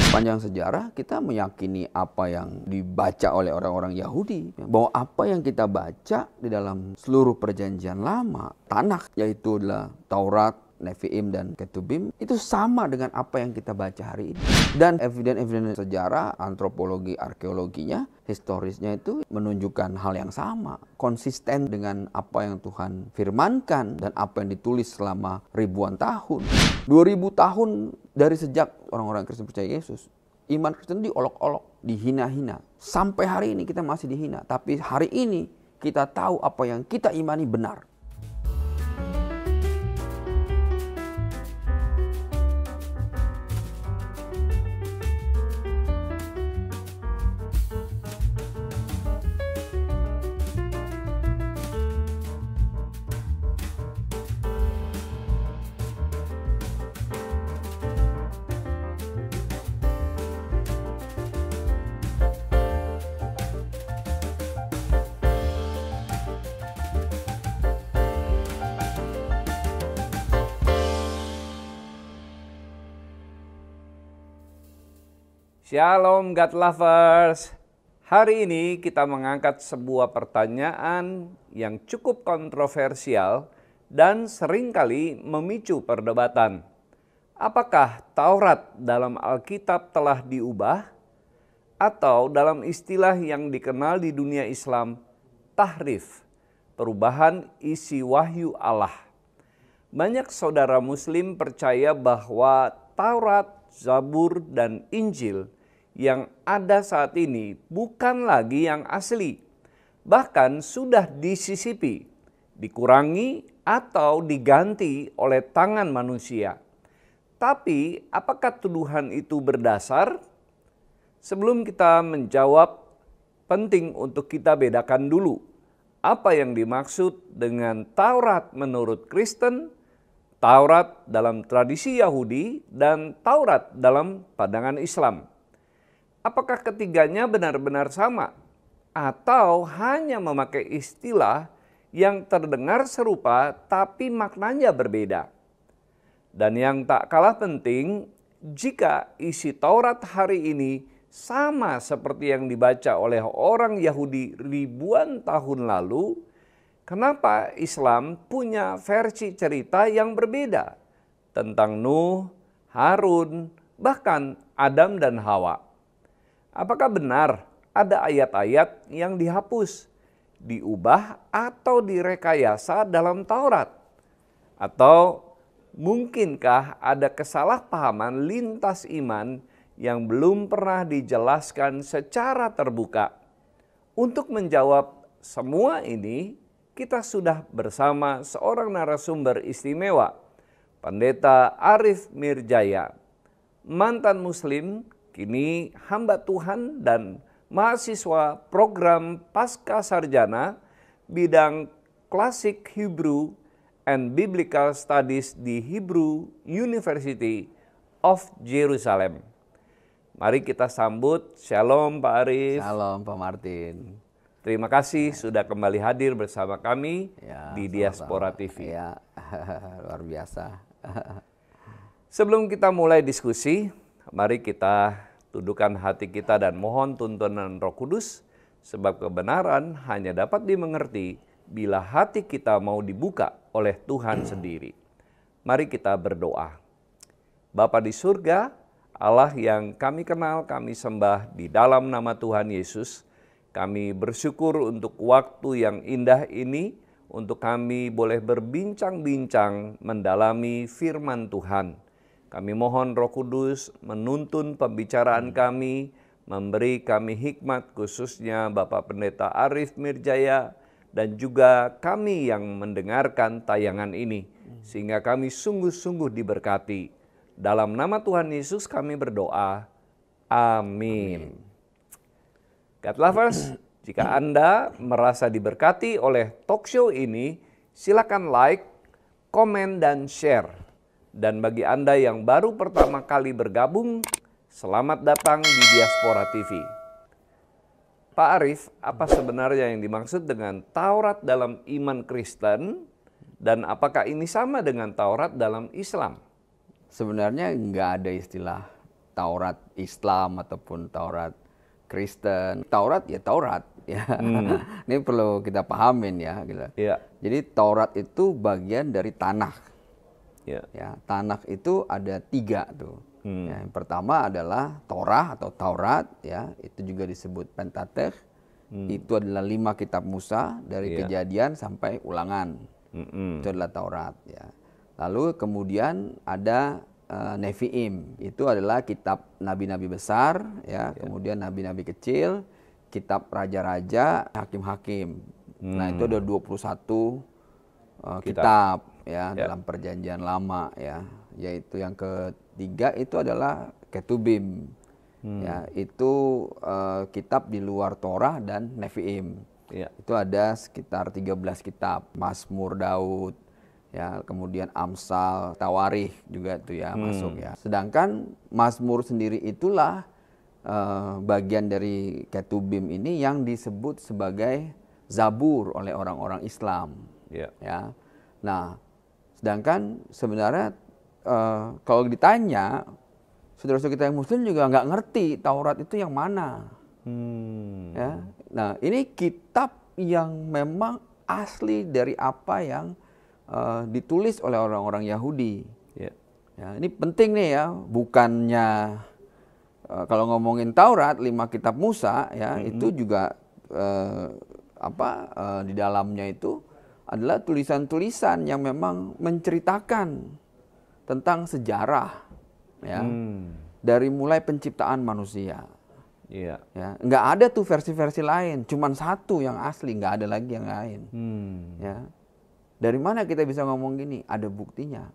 Sepanjang sejarah kita meyakini apa yang dibaca oleh orang-orang Yahudi, bahwa apa yang kita baca di dalam seluruh perjanjian lama, Tanakh, yaitu adalah Taurat, Nevi'im dan Ketubim, itu sama dengan apa yang kita baca hari ini. Dan evidence sejarah, antropologi, arkeologinya, historisnya itu menunjukkan hal yang sama, konsisten dengan apa yang Tuhan firmankan dan apa yang ditulis selama ribuan tahun. 2000 tahun dari sejak orang-orang Kristen percaya Yesus, iman Kristen diolok-olok, dihina-hina. Sampai hari ini kita masih dihina, tapi hari ini kita tahu apa yang kita imani benar. Shalom God Lovers. Hari ini kita mengangkat sebuah pertanyaan yang cukup kontroversial dan seringkali memicu perdebatan. Apakah Taurat dalam Alkitab telah diubah? Atau dalam istilah yang dikenal di dunia Islam, tahrif, perubahan isi wahyu Allah. Banyak saudara muslim percaya bahwa Taurat, Zabur, dan Injil yang ada saat ini bukan lagi yang asli, bahkan sudah disisipi, dikurangi atau diganti oleh tangan manusia. Tapi apakah tuduhan itu berdasar? Sebelum kita menjawab, penting untuk kita bedakan dulu apa yang dimaksud dengan Taurat menurut Kristen, Taurat dalam tradisi Yahudi, dan Taurat dalam pandangan Islam. Apakah ketiganya benar-benar sama? Atau hanya memakai istilah yang terdengar serupa tapi maknanya berbeda? Dan yang tak kalah penting, jika isi Taurat hari ini sama seperti yang dibaca oleh orang Yahudi ribuan tahun lalu, kenapa Islam punya versi cerita yang berbeda tentang Nuh, Harun, bahkan Adam dan Hawa? Apakah benar ada ayat-ayat yang dihapus, diubah, atau direkayasa dalam Taurat? Atau mungkinkah ada kesalahpahaman lintas iman yang belum pernah dijelaskan secara terbuka? Untuk menjawab semua ini, kita sudah bersama seorang narasumber istimewa, Pendeta Arif Mirjaya, mantan muslim, kini hamba Tuhan dan mahasiswa program Pasca Sarjana bidang Classic Hebrew and Biblical Studies di Hebrew University of Jerusalem. Mari kita sambut. Shalom Pak Arif. Shalom Pak Martin. Terima kasih sudah kembali hadir bersama kami di Diaspora TV. Ya, luar biasa. Sebelum kita mulai diskusi, mari kita tundukkan hati kita dan mohon tuntunan Roh Kudus, sebab kebenaran hanya dapat dimengerti bila hati kita mau dibuka oleh Tuhan sendiri. Mari kita berdoa. Bapa di surga, Allah yang kami kenal, kami sembah di dalam nama Tuhan Yesus, kami bersyukur untuk waktu yang indah ini, untuk kami boleh berbincang-bincang mendalami firman Tuhan. Kami mohon Roh Kudus menuntun pembicaraan kami, memberi kami hikmat khususnya Bapak Pendeta Arif Mirjaya, dan juga kami yang mendengarkan tayangan ini, sehingga kami sungguh-sungguh diberkati. Dalam nama Tuhan Yesus kami berdoa. Amin. God Lovers, jika Anda merasa diberkati oleh talk show ini, silakan like, komen, dan share. Dan bagi Anda yang baru pertama kali bergabung, selamat datang di Diaspora TV. Pak Arif, apa sebenarnya yang dimaksud dengan Taurat dalam iman Kristen, dan apakah ini sama dengan Taurat dalam Islam? Sebenarnya nggak ada istilah Taurat Islam ataupun Taurat Kristen. Taurat ya Taurat ya. Ini perlu kita pahamin ya gitu. Ya. Jadi Taurat itu bagian dari Tanakh. Ya. Ya, Tanakh itu ada 3 tuh. Ya, yang pertama adalah Torah atau Taurat ya, itu juga disebut Pentateuch. Itu adalah 5 kitab Musa dari Kejadian sampai Ulangan. Itu adalah Taurat ya. Lalu kemudian ada Nevi'im, itu adalah kitab nabi-nabi besar ya, kemudian nabi-nabi kecil, kitab raja-raja, hakim-hakim. Nah, itu ada 21 kitab ya dalam perjanjian lama ya. Yaitu yang ketiga itu adalah Ketubim. Ya, itu kitab di luar Torah dan Nevi'im. Ya. Itu ada sekitar 13 kitab, Mazmur Daud, ya, kemudian Amsal, Tawarikh juga itu ya masuk ya. Sedangkan Mazmur sendiri itulah bagian dari Ketubim ini yang disebut sebagai Zabur oleh orang-orang Islam. Ya. Ya. Nah, sedangkan sebenarnya kalau ditanya, saudara-saudara kita yang Muslim juga nggak ngerti Taurat itu yang mana. Ya. Nah, ini kitab yang memang asli dari apa yang ditulis oleh orang-orang Yahudi. Ya. Ya, ini penting nih ya, bukannya kalau ngomongin Taurat 5 kitab Musa ya, itu juga di dalamnya itu adalah tulisan-tulisan yang memang menceritakan tentang sejarah ya. Dari mulai penciptaan manusia. Iya. Ya, nggak ada tuh versi-versi lain, cuman satu yang asli, nggak ada lagi yang lain. Ya. Dari mana kita bisa ngomong gini? Ada buktinya.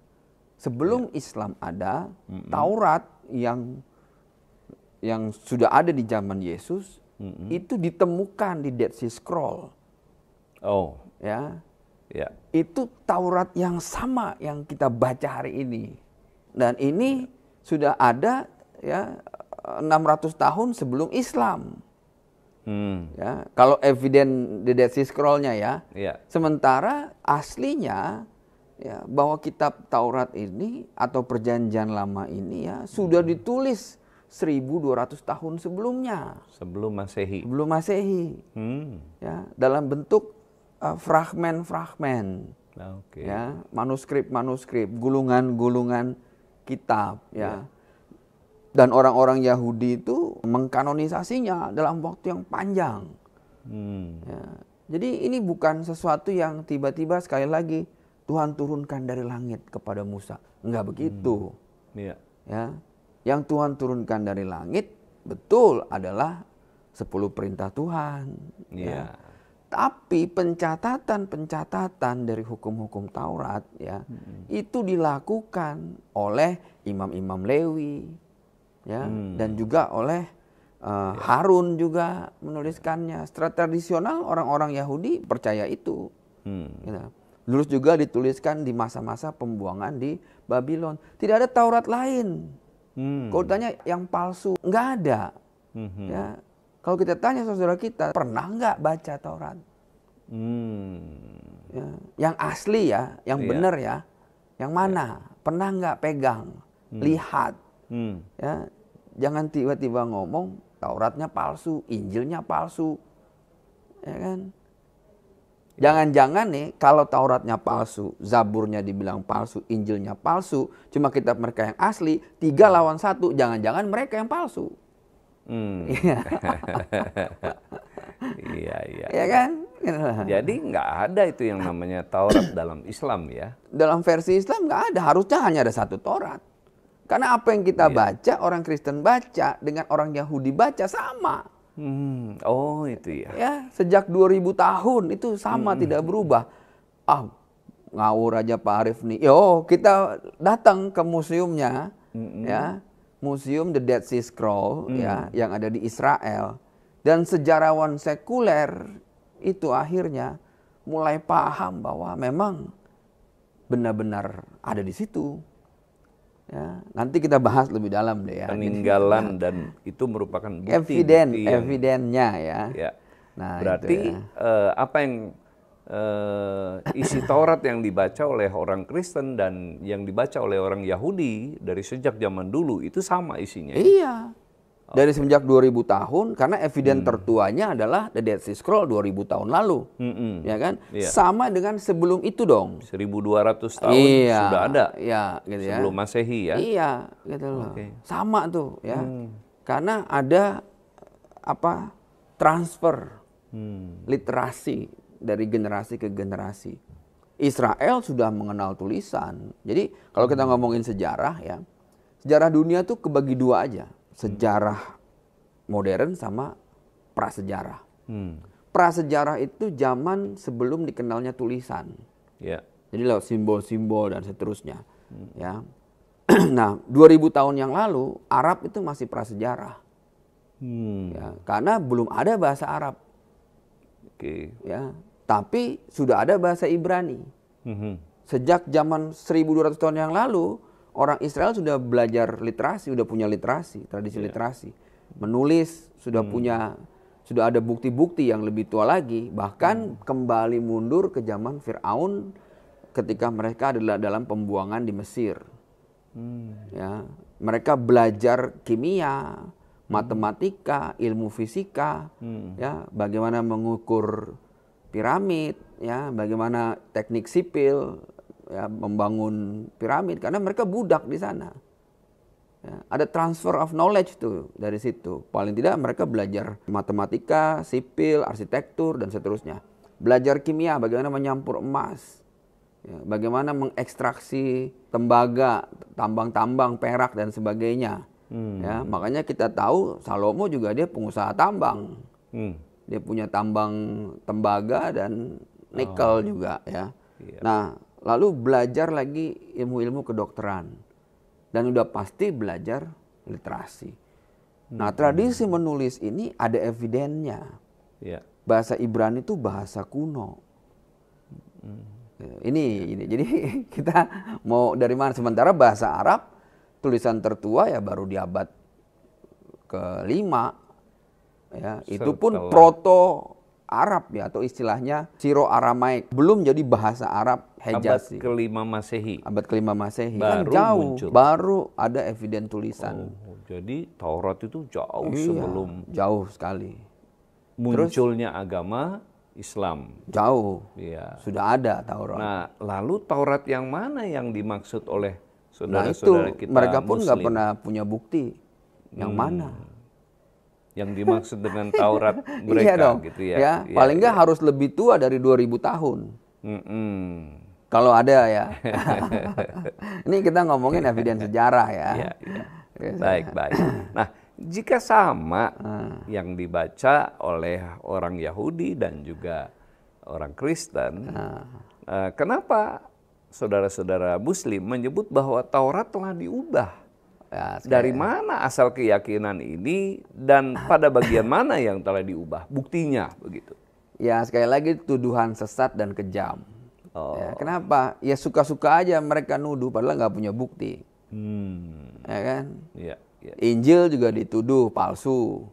Sebelum Islam ada, Taurat yang sudah ada di zaman Yesus itu ditemukan di Dead Sea Scroll. Oh. Ya. Ya. Itu Taurat yang sama yang kita baca hari ini. Dan ini sudah ada ya 600 tahun sebelum Islam. Ya, kalau eviden di Dead Sea Scroll-nya ya. Ya. Sementara aslinya ya, bahwa kitab Taurat ini atau perjanjian lama ini ya sudah ditulis 1200 tahun sebelumnya. Sebelum Masehi. Sebelum Masehi. Ya, dalam bentuk fragmen-fragmen. Oke. Ya, manuskrip-manuskrip, gulungan-gulungan kitab ya. Dan orang-orang Yahudi itu mengkanonisasinya dalam waktu yang panjang. Ya. Jadi ini bukan sesuatu yang tiba-tiba sekali lagi Tuhan turunkan dari langit kepada Musa. Enggak begitu. Ya. Ya. Yang Tuhan turunkan dari langit betul adalah 10 perintah Tuhan. Ya. Tapi pencatatan dari hukum-hukum Taurat ya, itu dilakukan oleh imam-imam Lewi ya, dan juga oleh Harun juga menuliskannya. Secara tradisional orang-orang Yahudi percaya itu. Gitu. Terus juga dituliskan di masa-masa pembuangan di Babylon. Tidak ada Taurat lain. Kalau tanya yang palsu, nggak ada. Ya. Kalau kita tanya saudara kita, pernah nggak baca Taurat? Ya. Yang asli ya, yang benar ya, yang mana? Pernah nggak pegang, lihat? Ya. Jangan tiba-tiba ngomong Tauratnya palsu, Injilnya palsu, ya kan? Jangan-jangan nih kalau Tauratnya palsu, Zaburnya dibilang palsu, Injilnya palsu, cuma kitab mereka yang asli, 3 lawan 1, jangan-jangan mereka yang palsu. Iya. Ya kan? Jadi nggak ada itu yang namanya Taurat dalam Islam ya? Dalam versi Islam nggak ada, harusnya hanya ada 1 Taurat. Karena apa yang kita baca, orang Kristen baca, dengan orang Yahudi baca sama. Oh itu ya. Ya, sejak 2000 tahun itu sama, tidak berubah. Ngawur aja Pak Arif nih. Yo, kita datang ke museumnya, ya, Museum The Dead Sea Scroll, ya, yang ada di Israel. Dan sejarawan sekuler itu akhirnya mulai paham bahwa memang benar-benar ada di situ. Ya, nanti kita bahas lebih dalam deh ya. Peninggalan dan itu merupakan bukti. Evidennya ya. Ya. Nah, berarti itu ya. Apa yang isi Taurat yang dibaca oleh orang Kristen dan yang dibaca oleh orang Yahudi dari sejak zaman dulu itu sama isinya. Iya. Dari semenjak 2000 tahun, karena eviden tertuanya adalah The Dead Sea Scroll 2000 tahun lalu. Ya kan? Iya. Sama dengan sebelum itu dong. 1200 tahun Iya, sudah ada iya, gitu ya. sebelum Masehi ya. Iya, gitu loh. Oke. Sama tuh ya. Karena ada transfer literasi dari generasi ke generasi. Israel sudah mengenal tulisan. Jadi kalau kita ngomongin sejarah ya, sejarah dunia tuh kebagi dua aja. Sejarah modern sama prasejarah. Prasejarah itu zaman sebelum dikenalnya tulisan. Ya. Jadi lewat simbol-simbol dan seterusnya. Ya. Nah, 2000 tahun yang lalu Arab itu masih prasejarah. Ya, karena belum ada bahasa Arab. Oke. Ya, tapi sudah ada bahasa Ibrani. Sejak zaman 1200 tahun yang lalu, orang Israel sudah belajar literasi, sudah punya literasi, tradisi literasi. Menulis, sudah ada bukti-bukti yang lebih tua lagi. Bahkan kembali mundur ke zaman Fir'aun ketika mereka adalah dalam pembuangan di Mesir. Ya, mereka belajar kimia, matematika, ilmu fisika, ya, bagaimana mengukur piramid, ya, bagaimana teknik sipil, ya, membangun piramid, karena mereka budak di sana. Ya, ada transfer of knowledge tuh dari situ. Paling tidak mereka belajar matematika, sipil, arsitektur dan seterusnya. Belajar kimia, bagaimana menyampur emas, ya, bagaimana mengekstraksi tembaga, tambang-tambang, perak dan sebagainya. Ya, makanya kita tahu Salomo juga dia pengusaha tambang. Dia punya tambang tembaga dan nikel juga ya. Iya. Nah, lalu belajar lagi ilmu-ilmu kedokteran. Dan udah pasti belajar literasi. Nah, tradisi menulis ini ada evidennya. Ya. Bahasa Ibrani itu bahasa kuno. Ini. Jadi kita mau dari mana? Sementara bahasa Arab, tulisan tertua ya baru di abad ke-5. Ya, itu pun proto Arab ya, atau istilahnya Siro-Aramaik. Belum jadi bahasa Arab Hejazi. Abad ke-5 Masehi. Abad ke-5 Masehi. Baru Kan jauh. muncul. Baru ada eviden tulisan. Jadi Taurat itu jauh Iya, sebelum jauh sekali. munculnya agama Islam. Jauh. Iya. Sudah ada Taurat. Nah, lalu Taurat yang mana yang dimaksud oleh Nah itu saudara-saudara kita mereka pun nggak Muslim? pernah punya bukti. Yang mana? Yang dimaksud dengan Taurat mereka Iya dong. gitu ya. Ya, Iya, paling nggak iya. harus lebih tua dari 2000 tahun. Mm-mm. Kalau ada ya. Ini kita ngomongin evidence sejarah ya. Iya, iya. Baik, baik. Nah, jika sama yang dibaca oleh orang Yahudi dan juga orang Kristen, kenapa saudara-saudara Muslim menyebut bahwa Taurat telah diubah? Ya, Dari mana asal keyakinan ini dan pada bagian mana yang telah diubah? Buktinya begitu. ya sekali lagi tuduhan sesat dan kejam. Oh. Ya, kenapa? Ya suka-suka aja mereka nuduh padahal nggak punya bukti. Ya kan? Iya, iya. Injil juga dituduh palsu.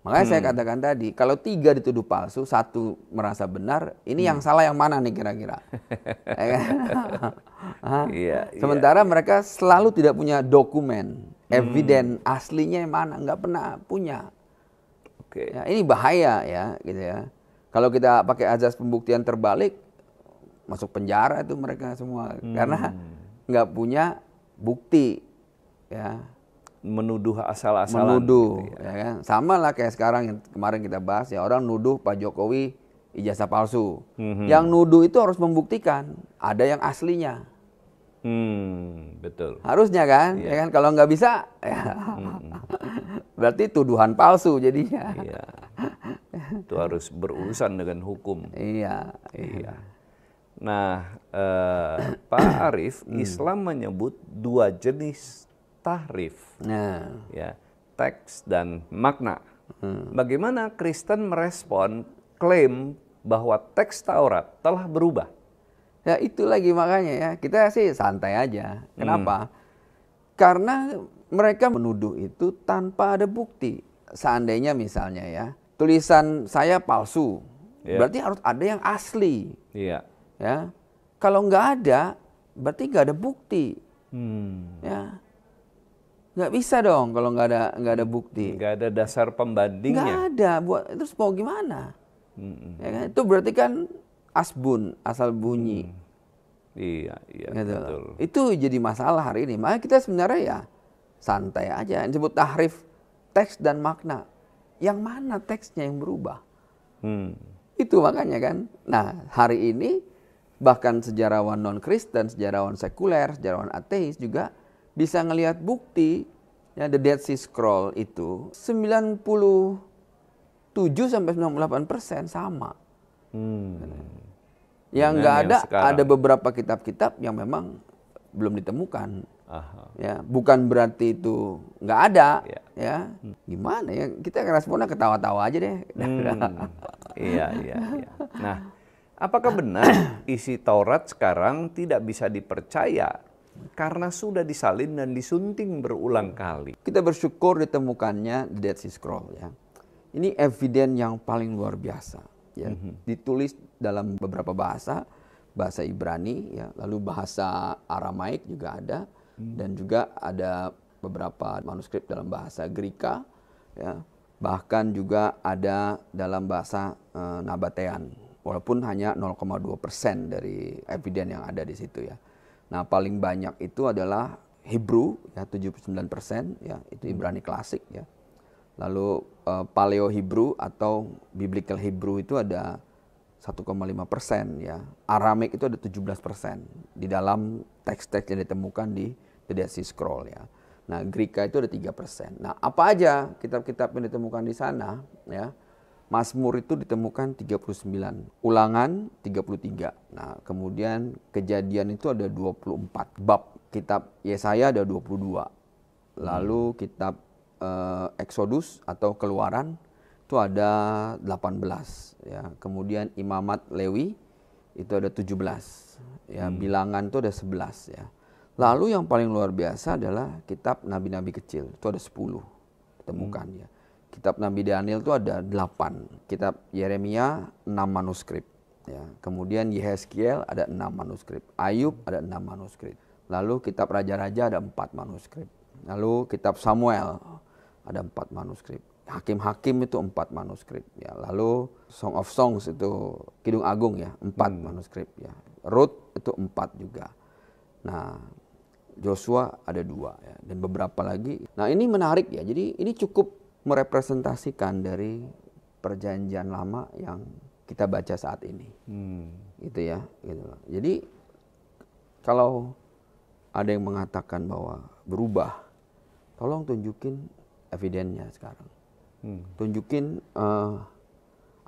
Makanya saya katakan tadi, kalau 3 dituduh palsu, 1 merasa benar, ini yang salah yang mana nih kira-kira? Ya kan? Iya, Sementara mereka selalu tidak punya dokumen, eviden aslinya yang mana, nggak pernah punya. Oke. Ya, ini bahaya ya, gitu ya. Kalau kita pakai azas pembuktian terbalik, masuk penjara itu mereka semua, karena nggak punya bukti, ya. Menuduh asal-asalan. Menuduh, gitu ya. ya kan? Sama lah kayak sekarang yang kemarin kita bahas ya, orang nuduh Pak Jokowi ijazah palsu. Yang nuduh itu harus membuktikan ada yang aslinya. Betul. Harusnya kan, ya kan? Kalau nggak bisa, ya. Berarti tuduhan palsu jadinya. Iya. Itu harus berurusan dengan hukum. Iya. Iya. Nah, Pak Arief, Islam menyebut 2 jenis tahrif, Nah, ya, teks dan makna. Bagaimana Kristen merespon klaim bahwa teks Taurat telah berubah? ya itu lagi makanya ya, kita sih santai aja. Kenapa? Karena mereka menuduh itu tanpa ada bukti. Seandainya misalnya ya, tulisan saya palsu, berarti harus ada yang asli. Iya. Ya, kalau nggak ada, berarti nggak ada bukti. Ya, nggak bisa dong kalau nggak ada bukti. Nggak ada dasar pembandingnya. Nggak ada, terus mau gimana? Ya kan? Itu berarti kan asbun, asal bunyi. Iya, Gitu. betul. Itu jadi masalah hari ini. Makanya kita sebenarnya ya santai aja. Yang disebut tahrif teks dan makna. Yang mana teksnya yang berubah? Itu makanya kan. Nah, hari ini bahkan sejarawan non-Kristen, sejarawan sekuler, sejarawan ateis juga bisa ngelihat bukti ya, The Dead Sea Scroll itu 97-98% sama. Yang nggak ada beberapa kitab-kitab yang memang belum ditemukan. Ya, bukan berarti itu nggak ada. Ya, gimana ya? Kita responnya ketawa-tawa aja deh. Iya. Nah, apakah benar isi Taurat sekarang tidak bisa dipercaya karena sudah disalin dan disunting berulang kali? Kita bersyukur ditemukannya The Dead Sea Scroll ya. Ini eviden yang paling luar biasa ya. Ditulis dalam beberapa bahasa Ibrani ya, lalu bahasa Aramaik juga ada dan juga ada beberapa manuskrip dalam bahasa Greka ya. Bahkan juga ada dalam bahasa Nabatean, walaupun hanya 0,2% dari eviden yang ada di situ ya. Nah, paling banyak itu adalah Hebrew ya 79% ya, itu Ibrani klasik ya. Lalu Paleo Hebrew atau Biblical Hebrew itu ada 1,5% ya. Aramik itu ada 17% di dalam teks-teks yang ditemukan di The Dead Sea Scroll ya. Nah, Greka itu ada 3%. Nah, apa aja kitab-kitab yang ditemukan di sana ya? Mazmur itu ditemukan 39, Ulangan 33. Nah, kemudian Kejadian itu ada 24 bab. Kitab Yesaya ada 22. Lalu kitab Exodus atau Keluaran itu ada 18 ya. Kemudian Imamat Lewi itu ada 17 ya. Bilangan itu ada 11 ya. Lalu yang paling luar biasa adalah kitab nabi-nabi kecil, itu ada 10 ditemukan ya. Kitab Nabi Daniel itu ada 8, kitab Yeremia 6 manuskrip ya. Kemudian Yehezkiel ada 6 manuskrip, Ayub ada 6 manuskrip. Lalu kitab Raja-Raja ada 4 manuskrip. Lalu kitab Samuel ada 4 manuskrip. Hakim-hakim itu 4 manuskrip ya. Lalu Song of Songs itu Kidung Agung ya, 4 manuskrip ya. Ruth itu 4 juga. Nah, Joshua ada 2 ya, dan beberapa lagi. Nah, ini menarik ya. Jadi ini cukup merepresentasikan dari perjanjian lama yang kita baca saat ini. Gitu ya, gitu. Jadi kalau ada yang mengatakan bahwa berubah, tolong tunjukin evidennya sekarang. Tunjukin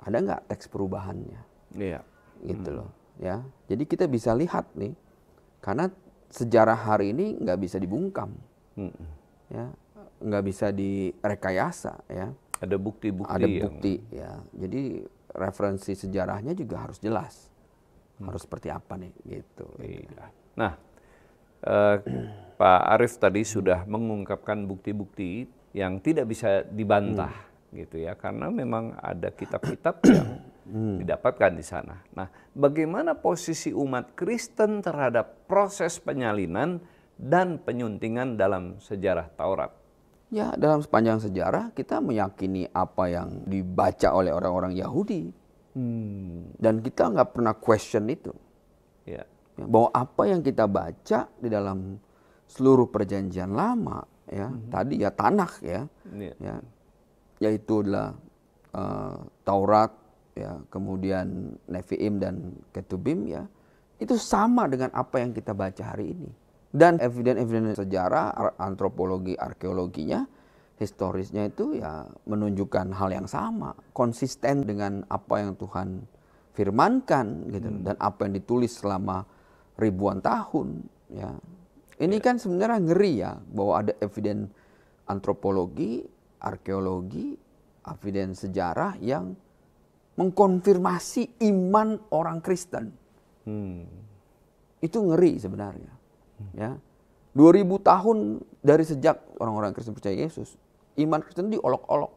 ada nggak teks perubahannya. Iya. Gitu loh ya. Jadi kita bisa lihat nih, karena sejarah hari ini nggak bisa dibungkam, ya, nggak bisa direkayasa, ya. Ada bukti-bukti. Ada bukti, ya. Jadi referensi sejarahnya juga harus jelas, harus seperti apa nih, gitu. Iya. Nah, Pak Arief tadi sudah mengungkapkan bukti-bukti yang tidak bisa dibantah, gitu ya, karena memang ada kitab-kitab yang didapatkan di sana. Nah, bagaimana posisi umat Kristen terhadap proses penyalinan dan penyuntingan dalam sejarah Taurat? Ya, dalam sepanjang sejarah kita meyakini apa yang dibaca oleh orang-orang Yahudi, dan kita nggak pernah question itu. Ya. Bahwa apa yang kita baca di dalam seluruh perjanjian lama, ya, tadi ya Tanakh ya, ya, yaitu adalah Taurat, ya, kemudian Nevi'im dan Ketubim ya, itu sama dengan apa yang kita baca hari ini. Dan eviden-eviden sejarah, antropologi, arkeologinya, historisnya itu ya menunjukkan hal yang sama, konsisten dengan apa yang Tuhan firmankan gitu, dan apa yang ditulis selama ribuan tahun ya. Ini kan sebenarnya ngeri ya, bahwa ada eviden antropologi, arkeologi, eviden sejarah yang mengkonfirmasi iman orang Kristen. Itu ngeri sebenarnya. Ya. 2000 tahun dari sejak orang-orang Kristen percaya Yesus, iman Kristen diolok-olok.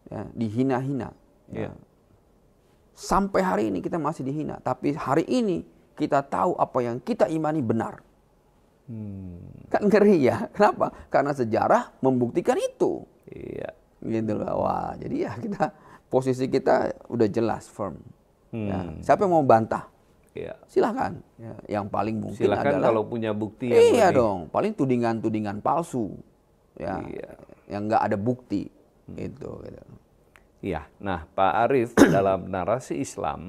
Ya, dihina-hina. Ya. Sampai hari ini kita masih dihina. Tapi hari ini kita tahu apa yang kita imani benar. Kan ngeri ya. Kenapa? Karena sejarah membuktikan itu. Iya. Gitu loh. Wah, jadi ya posisi kita udah jelas firm. Ya. Siapa yang mau bantah? Iya. Silahkan. Ya, yang paling mungkin Silahkan adalah kalau punya bukti yang iya lebih. dong. Paling tudingan-tudingan palsu. Ya. Iya. Yang nggak ada bukti. Gitu. Iya. Nah, Pak Arief, dalam narasi Islam,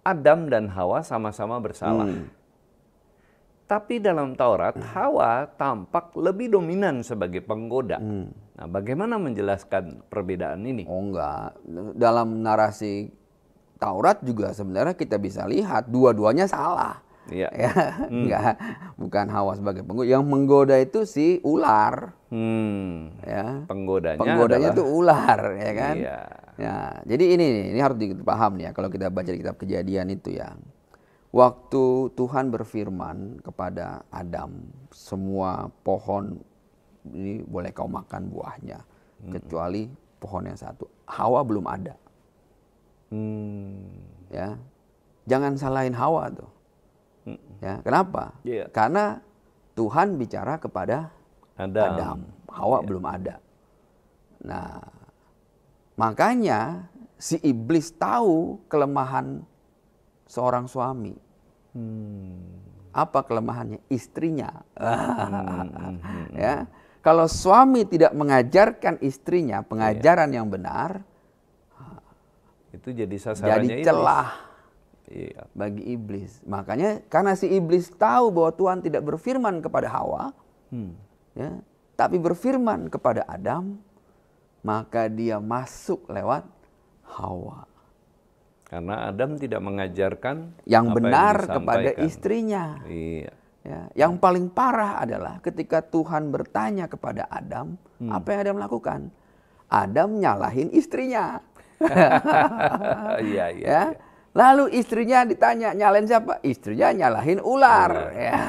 Adam dan Hawa sama-sama bersalah. Tapi dalam Taurat, Hawa tampak lebih dominan sebagai penggoda. Nah, bagaimana menjelaskan perbedaan ini? Oh enggak. Dalam narasi Taurat juga sebenarnya kita bisa lihat dua-duanya salah. Iya. Ya, enggak, bukan Hawa sebagai penggoda. Yang menggoda itu si ular. Ya. Penggodanya itu ular, ya kan? Iya. Ya, jadi ini harus dipaham nih ya kalau kita baca di kitab Kejadian itu ya. Waktu Tuhan berfirman kepada Adam, semua pohon ini boleh kau makan buahnya, kecuali pohon yang satu. Hawa belum ada. Ya, jangan salahin Hawa tuh. Ya, kenapa? Yeah. Karena Tuhan bicara kepada Adam. Hawa belum ada. Nah, makanya si iblis tahu kelemahan seorang suami. Apa kelemahannya? Istrinya. Ya, kalau suami tidak mengajarkan istrinya pengajaran yang benar, itu jadi sasarannya jadi celah Iya. bagi iblis. Makanya karena si iblis tahu bahwa Tuhan tidak berfirman kepada Hawa, ya, tapi berfirman kepada Adam, maka dia masuk lewat Hawa. Karena Adam tidak mengajarkan Yang apa benar yang kepada disampaikan. istrinya. Iya. Ya, yang paling parah adalah ketika Tuhan bertanya kepada Adam, apa yang Adam lakukan? Adam nyalahin istrinya. Iya. Ya. Lalu istrinya ditanya, nyalahin siapa? Istrinya nyalahin ular. Ya.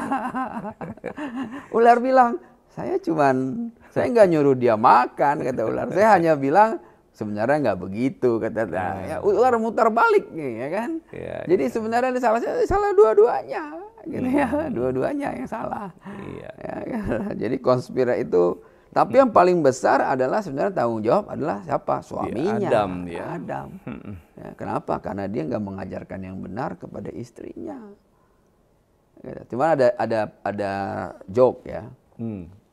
Ular bilang, saya nggak nyuruh dia makan, kata ular. Saya hanya bilang, sebenarnya nggak begitu, kata ya, ular mutar balik nih, ya kan? Ya, jadi sebenarnya salah dua-duanya, gitu ya, dua-duanya yang salah. Iya. Ya, jadi konspirasi itu, tapi yang paling besar adalah sebenarnya tanggung jawab adalah siapa? Suaminya. Adam, ya. Adam. Ya, kenapa? Karena dia nggak mengajarkan yang benar kepada istrinya. Cuma ada joke ya.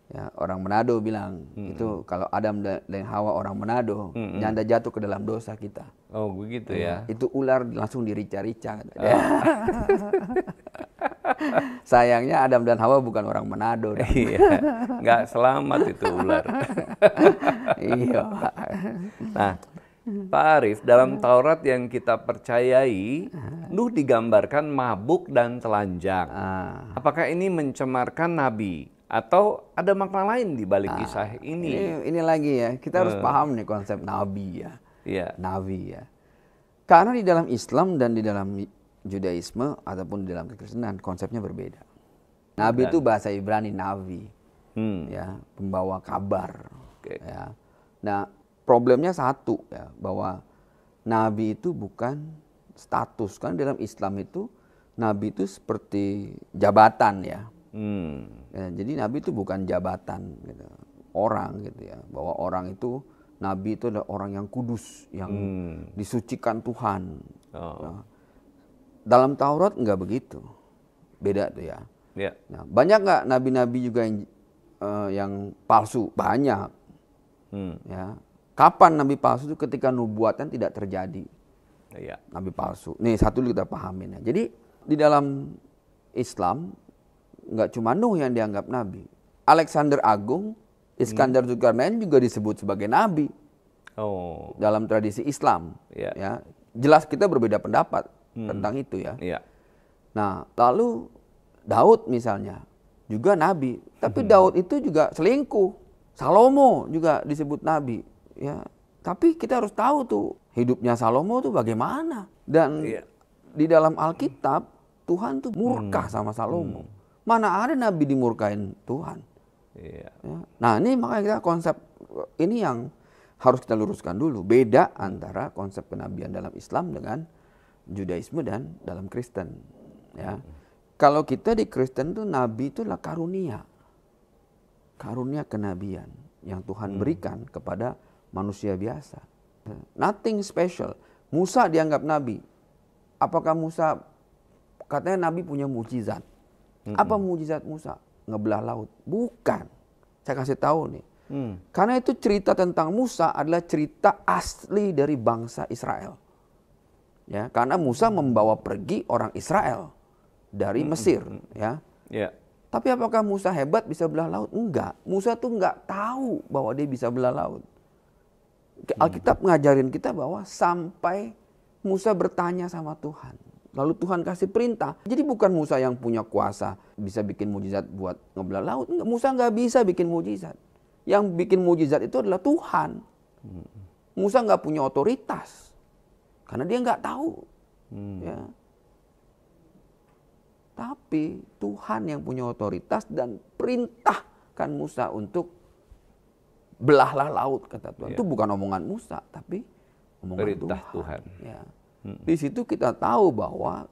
Ya, orang Manado bilang itu kalau Adam dan Hawa orang Manado, nyanda jatuh ke dalam dosa kita. Oh begitu ya. Itu ular langsung dirica-rica. Sayangnya Adam dan Hawa bukan orang Manado. Iya, nggak selamat itu ular. Iya. Nah, Pak Arief, dalam Taurat yang kita percayai, Nuh digambarkan mabuk dan telanjang. Apakah ini mencemarkan Nabi? Atau ada makna lain di balik kisah ini? Ini lagi ya, kita harus paham nih konsep Nabi ya. Iya. Nabi ya. Karena di dalam Islam dan di dalam Judaisme ataupun di dalam kekristenan konsepnya berbeda. Nabi itu bahasa Ibrani Navi, ya, pembawa kabar. Okay. Ya. Nah, problemnya satu ya, bahwa Nabi itu bukan status. Kan dalam Islam itu Nabi itu seperti jabatan ya. Ya, jadi Nabi itu bukan jabatan, gitu. Orang gitu ya, bahwa orang itu Nabi itu adalah orang yang kudus, yang disucikan Tuhan. Nah, dalam Taurat enggak begitu, beda tuh ya. Yeah. Nah, banyak nggak nabi-nabi juga yang palsu? Banyak. Ya. Kapan nabi palsu itu? Ketika nubuatan tidak terjadi. Yeah. Nabi palsu. Nih satu dulu kita pahamin ya. Jadi di dalam Islam nggak cuma Nuh yang dianggap nabi. Alexander Agung, Iskandar Zulkarnain juga disebut sebagai nabi. Oh. Dalam tradisi Islam. Yeah. Ya. Jelas kita berbeda pendapat tentang itu ya. Yeah. Nah, lalu Daud misalnya juga nabi, tapi Daud itu juga selingkuh. Salomo juga disebut nabi, ya. Tapi kita harus tahu tuh hidupnya Salomo tuh bagaimana. Dan di dalam Alkitab Tuhan tuh murka sama Salomo. Mana ada nabi dimurkain Tuhan. Yeah. Ya. Nah, ini makanya kita konsep ini yang harus kita luruskan dulu. Beda antara konsep kenabian dalam Islam dengan Judaisme dan dalam Kristen. Ya. Kalau kita di Kristen tuh nabi itu adalah karunia. Karunia kenabian yang Tuhan berikan kepada manusia biasa. Nothing special. Musa dianggap nabi. Apakah Musa, katanya nabi punya mukjizat. Apa mukjizat Musa? Ngebelah laut. Bukan. Saya kasih tahu nih. Karena itu cerita tentang Musa adalah cerita asli dari bangsa Israel. Ya, karena Musa membawa pergi orang Israel dari Mesir, ya. Yeah. Tapi apakah Musa hebat bisa belah laut? Enggak. Musa tuh enggak tahu bahwa dia bisa belah laut. Alkitab ngajarin kita bahwa sampai Musa bertanya sama Tuhan. Lalu Tuhan kasih perintah. Jadi bukan Musa yang punya kuasa bisa bikin mujizat buat ngebelah laut. Enggak, Musa enggak bisa bikin mujizat. Yang bikin mujizat itu adalah Tuhan. Musa enggak punya otoritas. Karena dia nggak tahu. Ya. Tapi Tuhan yang punya otoritas dan perintahkan Musa untuk belahlah laut, kata Tuhan. Itu bukan omongan Musa, tapi omongan perintah Tuhan. Ya. Di situ kita tahu bahwa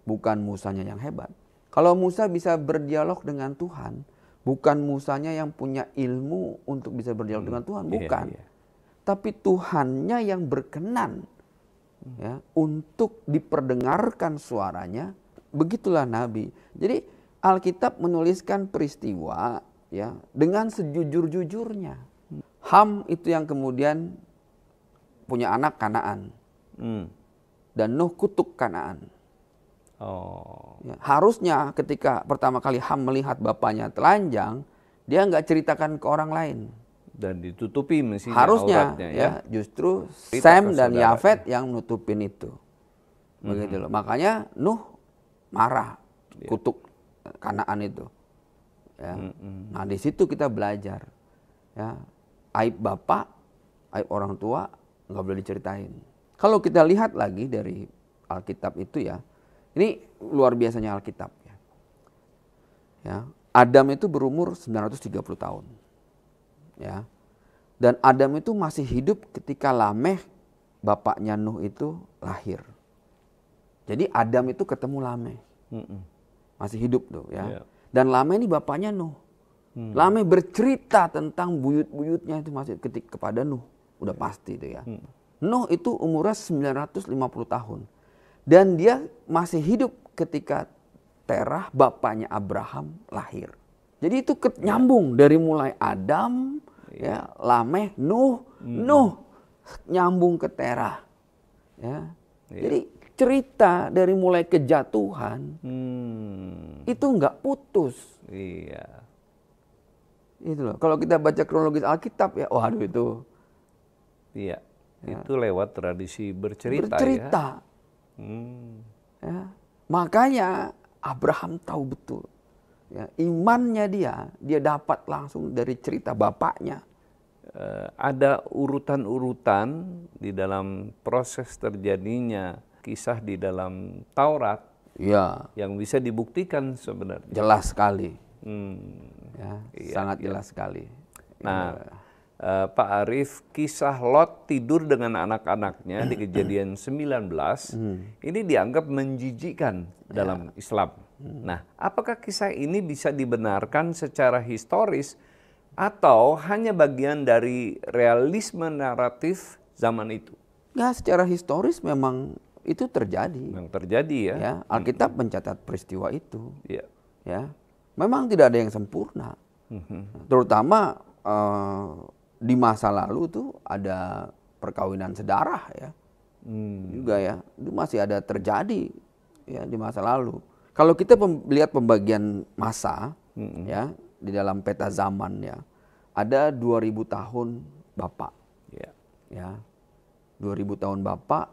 bukan Musanya yang hebat. Kalau Musa bisa berdialog dengan Tuhan, bukan Musanya yang punya ilmu untuk bisa berdialog dengan Tuhan, bukan. Tapi Tuhannya yang berkenan, ya, untuk diperdengarkan suaranya. Begitulah Nabi. Jadi Alkitab menuliskan peristiwa, ya, dengan sejujur-jujurnya. Ham itu yang kemudian punya anak Kanaan, dan Nuh kutuk Kanaan. Ya, harusnya ketika pertama kali Ham melihat bapaknya telanjang, dia nggak ceritakan ke orang lain. Dan ditutupi mestinya harusnya auratnya, ya, justru cerita Sem dan saudara. Yafet yang nutupin itu. Begitu loh. Makanya Nuh marah, kutuk Kanaan itu. Ya. Nah, di situ kita belajar. Ya, aib bapak, aib orang tua nggak boleh diceritain. Kalau kita lihat lagi dari Alkitab itu, ya, ini luar biasanya Alkitab. Ya, Adam itu berumur 930 tahun. Ya. Dan Adam itu masih hidup ketika Lameh, bapaknya Nuh, itu lahir. Jadi Adam itu ketemu Lameh. Masih hidup tuh, ya. Dan Lameh ini bapaknya Nuh. Lameh bercerita tentang buyut-buyutnya itu masih kepada Nuh. Udah pasti itu, ya. Nuh itu umurnya 950 tahun. Dan dia masih hidup ketika Terah, bapaknya Abraham, lahir. Jadi itu nyambung dari mulai Adam, ya, Lameh, Nuh, Nuh nyambung ke Terah. Ya. Jadi cerita dari mulai kejatuhan itu nggak putus. Iya. Itu loh. Kalau kita baca kronologis Alkitab, ya, waduh itu. Iya. Ya. Itu lewat tradisi bercerita. Bercerita. Ya. Ya. Makanya Abraham tahu betul. Ya, imannya dia dapat langsung dari cerita bapaknya. Ada urutan-urutan di dalam proses terjadinya kisah di dalam Taurat, ya, yang bisa dibuktikan sebenarnya. Jelas sekali. Ya, sangat jelas sekali. Nah, Pak Arief, kisah Lot tidur dengan anak-anaknya di Kejadian 19 ini dianggap menjijikkan dalam Islam. Nah, apakah kisah ini bisa dibenarkan secara historis atau hanya bagian dari realisme naratif zaman itu? Ya, secara historis memang itu terjadi. Memang terjadi, ya. Ya, Alkitab mencatat peristiwa itu. Ya. Ya, memang tidak ada yang sempurna. Terutama di masa lalu tuh ada perkawinan sedarah, ya. Juga, ya, itu masih ada terjadi, ya, di masa lalu. Kalau kita lihat pembagian masa, ya, di dalam peta zaman, ya, ada 2000 tahun Bapak. Ya. 2000 tahun Bapak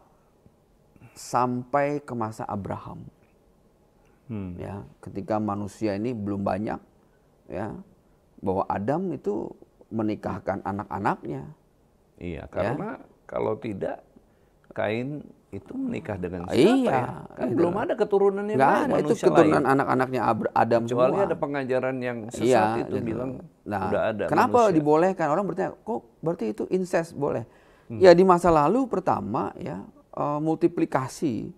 sampai ke masa Abraham. Ya, ketika manusia ini belum banyak, ya, bahwa Adam itu menikahkan anak-anaknya. Iya, karena kalau tidak Kain itu menikah dengan siapa Iya, ya? Kan gitu. belum ada keturunannya Nggak lain, ada, itu manusia keturunan lain. anak-anaknya Adam Kecuali semua. ada pengajaran yang sesat Iya, itu gitu. bilang Nah, udah ada kenapa manusia. dibolehkan? Orang bertanya, kok berarti itu incest boleh? Hmm. Ya di masa lalu pertama ya multiplikasi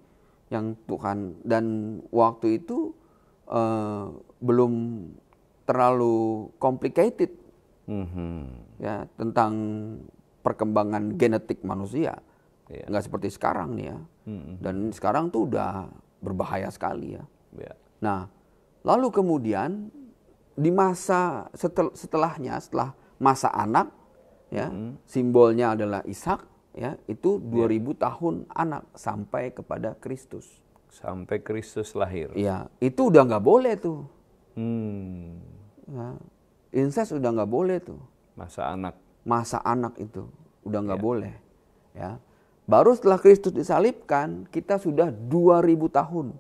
yang Tuhan, dan waktu itu belum terlalu complicated ya tentang perkembangan genetik manusia. Iya. Nggak seperti sekarang nih ya. Dan sekarang tuh udah berbahaya sekali ya. Ya. Nah, lalu kemudian di masa setelahnya, setelah masa anak, ya, simbolnya adalah Ishak, ya, itu 2000 tahun anak sampai kepada Kristus. Sampai Kristus lahir. Ya, itu udah nggak boleh tuh. Ya, incest udah nggak boleh tuh. Masa anak. Masa anak itu udah nggak boleh. Ya, baru setelah Kristus disalibkan, kita sudah 2000 tahun.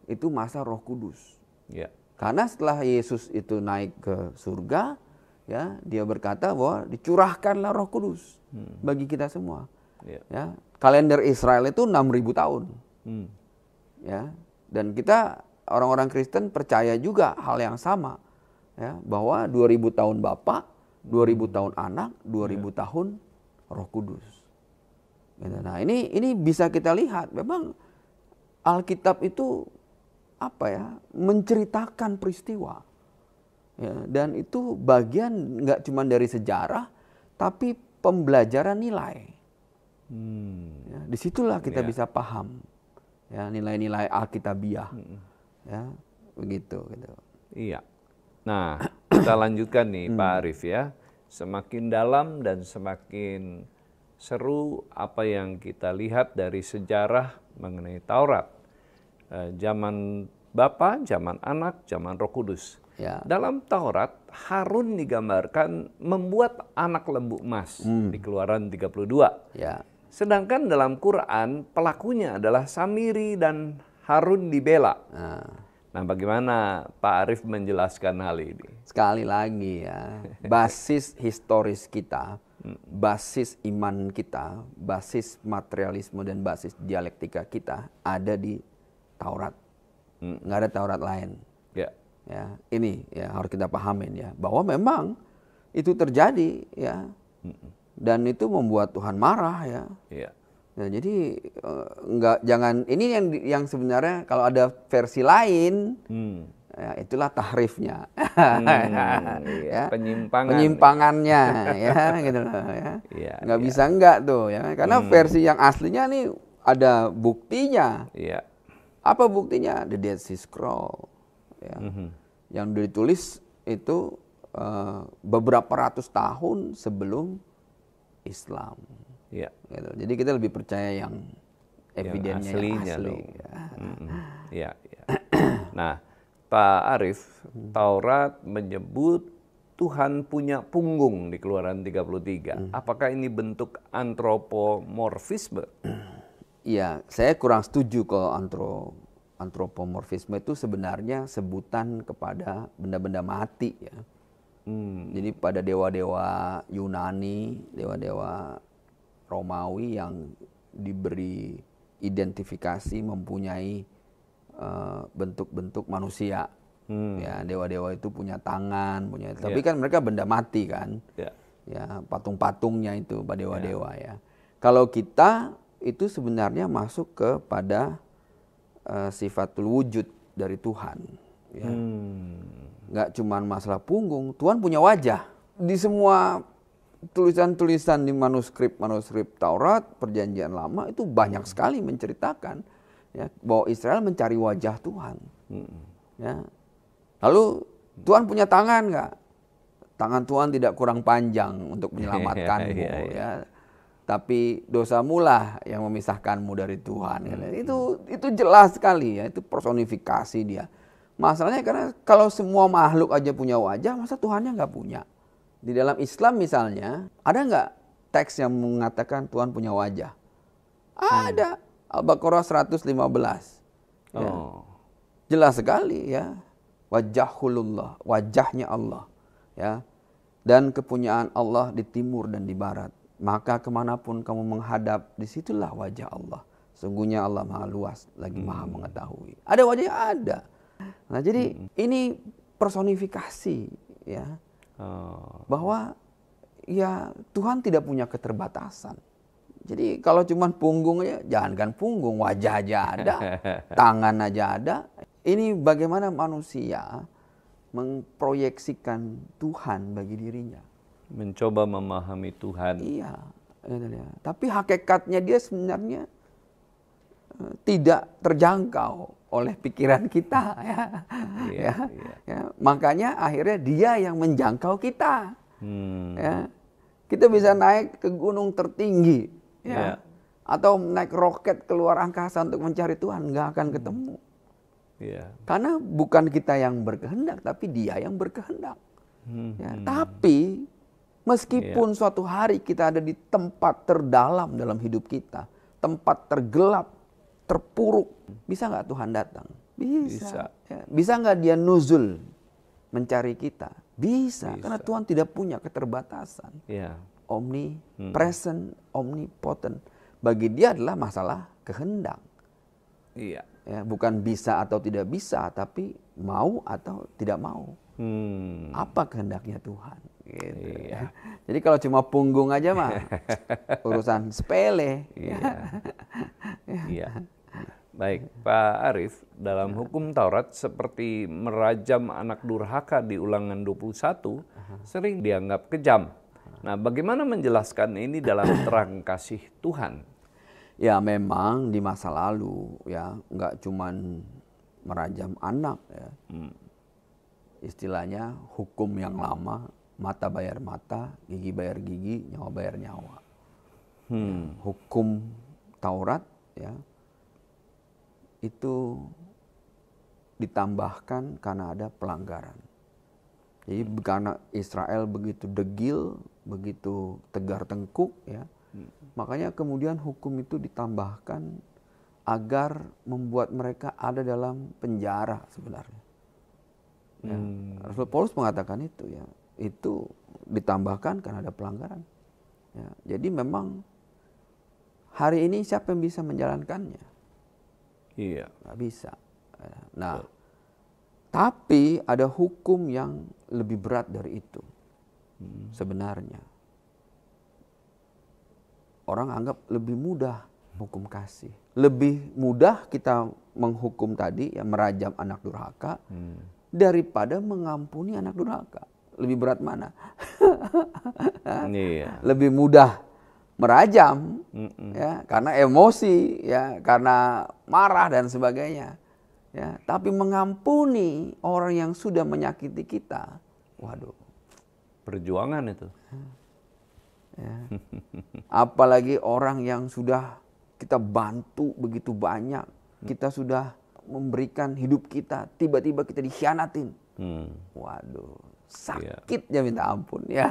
Itu masa Roh Kudus. Ya. Karena setelah Yesus itu naik ke surga, ya, dia berkata bahwa dicurahkanlah Roh Kudus bagi kita semua. Ya, kalender Israel itu 6000 tahun. Ya, dan kita orang-orang Kristen percaya juga hal yang sama, ya, bahwa 2000 tahun Bapa, 2000 tahun Anak, 2000 tahun Roh Kudus. Nah, ini bisa kita lihat memang Alkitab itu apa ya, menceritakan peristiwa, ya, dan itu bagian nggak cuma dari sejarah, tapi pembelajaran nilai. Ya, disitulah kita bisa paham, ya, nilai-nilai Alkitabiah, ya, begitu. Gitu. Iya. Nah, kita lanjutkan nih Pak Arief ya. Semakin dalam dan semakin seru apa yang kita lihat dari sejarah mengenai Taurat. Zaman Bapa, zaman Anak, zaman Roh Kudus. Ya. Dalam Taurat, Harun digambarkan membuat anak lembu emas di Keluaran 32. Ya. Sedangkan dalam Quran, pelakunya adalah Samiri dan Harun dibela. Nah, bagaimana Pak Arief menjelaskan hal ini? Sekali lagi ya, basis historis kita, basis iman kita, basis materialisme dan basis dialektika kita ada di Taurat. Nggak ada Taurat lain. Ya. Ya, ini ya harus kita pahamin ya, bahwa memang itu terjadi ya. Dan itu membuat Tuhan marah ya. Ya. Nah, jadi jangan ini yang sebenarnya kalau ada versi lain, ya, itulah tahrifnya, Ya. penyimpangannya, ya, gitu loh, ya. Nggak bisa enggak tuh, ya, karena versi yang aslinya nih ada buktinya. Ya. Apa buktinya? The Dead Sea Scroll, ya, yang ditulis itu beberapa ratus tahun sebelum Islam. Ya. Gitu. Jadi kita lebih percaya yang evidennya yang asli. Ya. Ya. Nah, Pak Arief, Taurat menyebut Tuhan punya punggung di Keluaran 33. Apakah ini bentuk antropomorfisme? Iya, saya kurang setuju kalau antropomorfisme itu sebenarnya sebutan kepada benda-benda mati ya. Jadi pada dewa-dewa Yunani, dewa-dewa Romawi yang diberi identifikasi mempunyai bentuk-bentuk manusia. Ya, dewa-dewa itu punya tangan, tapi kan mereka benda mati kan. Ya, patung-patungnya itu pada dewa-dewa ya. Kalau kita itu sebenarnya masuk kepada sifatul wujud dari Tuhan. Ya. Nggak cuma masalah punggung, Tuhan punya wajah. Di semua tulisan-tulisan di manuskrip Taurat, Perjanjian Lama itu banyak sekali menceritakan ya, bahwa Israel mencari wajah Tuhan. Ya. Lalu Tuhan punya tangan nggak? Tangan Tuhan tidak kurang panjang untuk menyelamatkanmu. Ya. Tapi dosamu lah yang memisahkanmu dari Tuhan. Itu jelas sekali ya, itu personifikasi dia. Masalahnya karena kalau semua makhluk aja punya wajah, masa Tuhannya nggak punya? Di dalam Islam misalnya, ada nggak teks yang mengatakan Tuhan punya wajah? Ada. Al-Baqarah 115. Ya. Jelas sekali ya. Wajahulullah, wajahnya Allah. Ya. Dan kepunyaan Allah di timur dan di barat. Maka kemanapun kamu menghadap, disitulah wajah Allah. Sungguhnya Allah maha luas, lagi maha mengetahui. Ada wajahnya, ada. Nah jadi ini personifikasi ya, bahwa ya Tuhan tidak punya keterbatasan. Jadi kalau cuma punggung aja, jangankan punggung, wajah aja ada, tangan aja ada. Ini bagaimana manusia mengproyeksikan Tuhan bagi dirinya. Mencoba memahami Tuhan. Iya. Tapi hakikatnya dia sebenarnya tidak terjangkau oleh pikiran kita. Ya. Makanya akhirnya dia yang menjangkau kita. Ya. Kita bisa naik ke gunung tertinggi. Ya. Atau naik roket keluar angkasa untuk mencari Tuhan, nggak akan ketemu. Karena bukan kita yang berkehendak, tapi dia yang berkehendak. Tapi meskipun suatu hari kita ada di tempat terdalam dalam hidup kita, tempat tergelap, terpuruk, bisa nggak Tuhan datang? Bisa. Ya. Bisa nggak dia nuzul mencari kita? Bisa. Karena Tuhan tidak punya keterbatasan. Omnipresent, omnipotent. Bagi dia adalah masalah kehendak. Ya, bukan bisa atau tidak bisa, tapi mau atau tidak mau. Apa kehendaknya Tuhan? Gitu. Jadi kalau cuma punggung aja mah urusan sepele. Baik, Pak Arief, dalam hukum Taurat seperti merajam anak durhaka di Ulangan 21 sering dianggap kejam. Nah, bagaimana menjelaskan ini dalam terang kasih Tuhan? Ya memang di masa lalu ya nggak cuman merajam anak ya. Istilahnya hukum yang lama, mata bayar mata, gigi bayar gigi, nyawa bayar nyawa. Hukum Taurat ya itu ditambahkan karena ada pelanggaran. Jadi karena Israel begitu degil, begitu tegar tengkuk ya. Makanya kemudian hukum itu ditambahkan agar membuat mereka ada dalam penjara sebenarnya. Ya. Rasul Paulus mengatakan itu ya, itu ditambahkan karena ada pelanggaran. Ya. Jadi memang hari ini siapa yang bisa menjalankannya? Nggak bisa. Nah, tapi ada hukum yang lebih berat dari itu sebenarnya. Orang anggap lebih mudah hukum kasih. Lebih mudah kita menghukum tadi, ya merajam anak durhaka, daripada mengampuni anak durhaka. Lebih berat mana? Lebih mudah merajam, ya, karena emosi, ya, karena marah dan sebagainya. Ya, tapi mengampuni orang yang sudah menyakiti kita, waduh. Perjuangan itu. Ya. Apalagi orang yang sudah kita bantu begitu banyak, kita sudah memberikan hidup kita, tiba-tiba kita dikhianatin. Waduh, sakit ya minta ampun ya.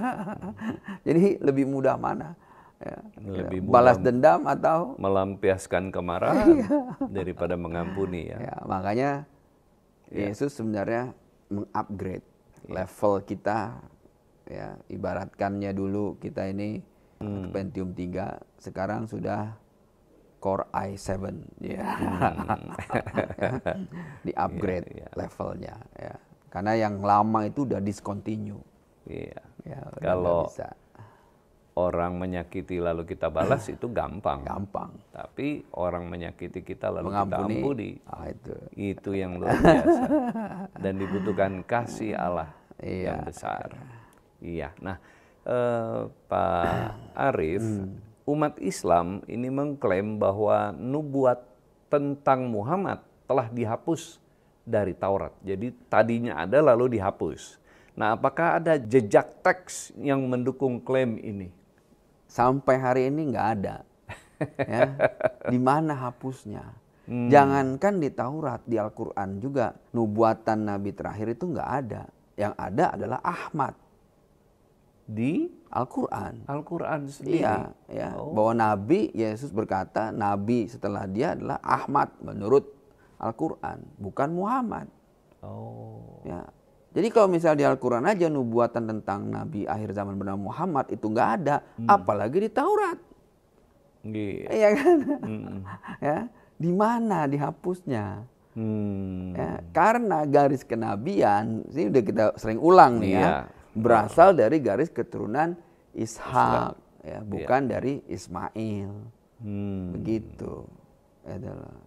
Jadi lebih mudah mana? Ya, lebih balas dendam atau melampiaskan kemarahan daripada mengampuni ya. Makanya Yesus sebenarnya mengupgrade level kita. Ya, ibaratkannya dulu kita ini Pentium 3, sekarang sudah Core i7 ya. Di upgrade levelnya ya. Karena yang lama itu udah discontinue. Ya, kalau orang menyakiti lalu kita balas itu gampang. Tapi orang menyakiti kita lalu kita ampuni. Itu yang luar biasa. Dan dibutuhkan kasih Allah yang besar. Nah, Pak Arief, umat Islam ini mengklaim bahwa nubuat tentang Muhammad telah dihapus dari Taurat. Jadi tadinya ada lalu dihapus. Nah, apakah ada jejak teks yang mendukung klaim ini? Sampai hari ini nggak ada. Ya. Di mana hapusnya? Jangankan di Taurat, di Al-Quran juga nubuatan Nabi terakhir itu nggak ada. Yang ada adalah Ahmad. Di Al-Quran. Al-Quran sendiri. Iya, bahwa Nabi, Yesus berkata, Nabi setelah dia adalah Ahmad menurut Al-Quran, bukan Muhammad. Ya, Jadi kalau misal di Al-Quran aja nubuatan tentang Nabi akhir zaman bernama Muhammad itu nggak ada, apalagi di Taurat. Iya. Iya kan? Ya, di mana dihapusnya? Ya, karena garis kenabian, ini udah kita sering ulang nih ya, berasal dari garis keturunan Ishak, ya, bukan dari Ismail. Begitu.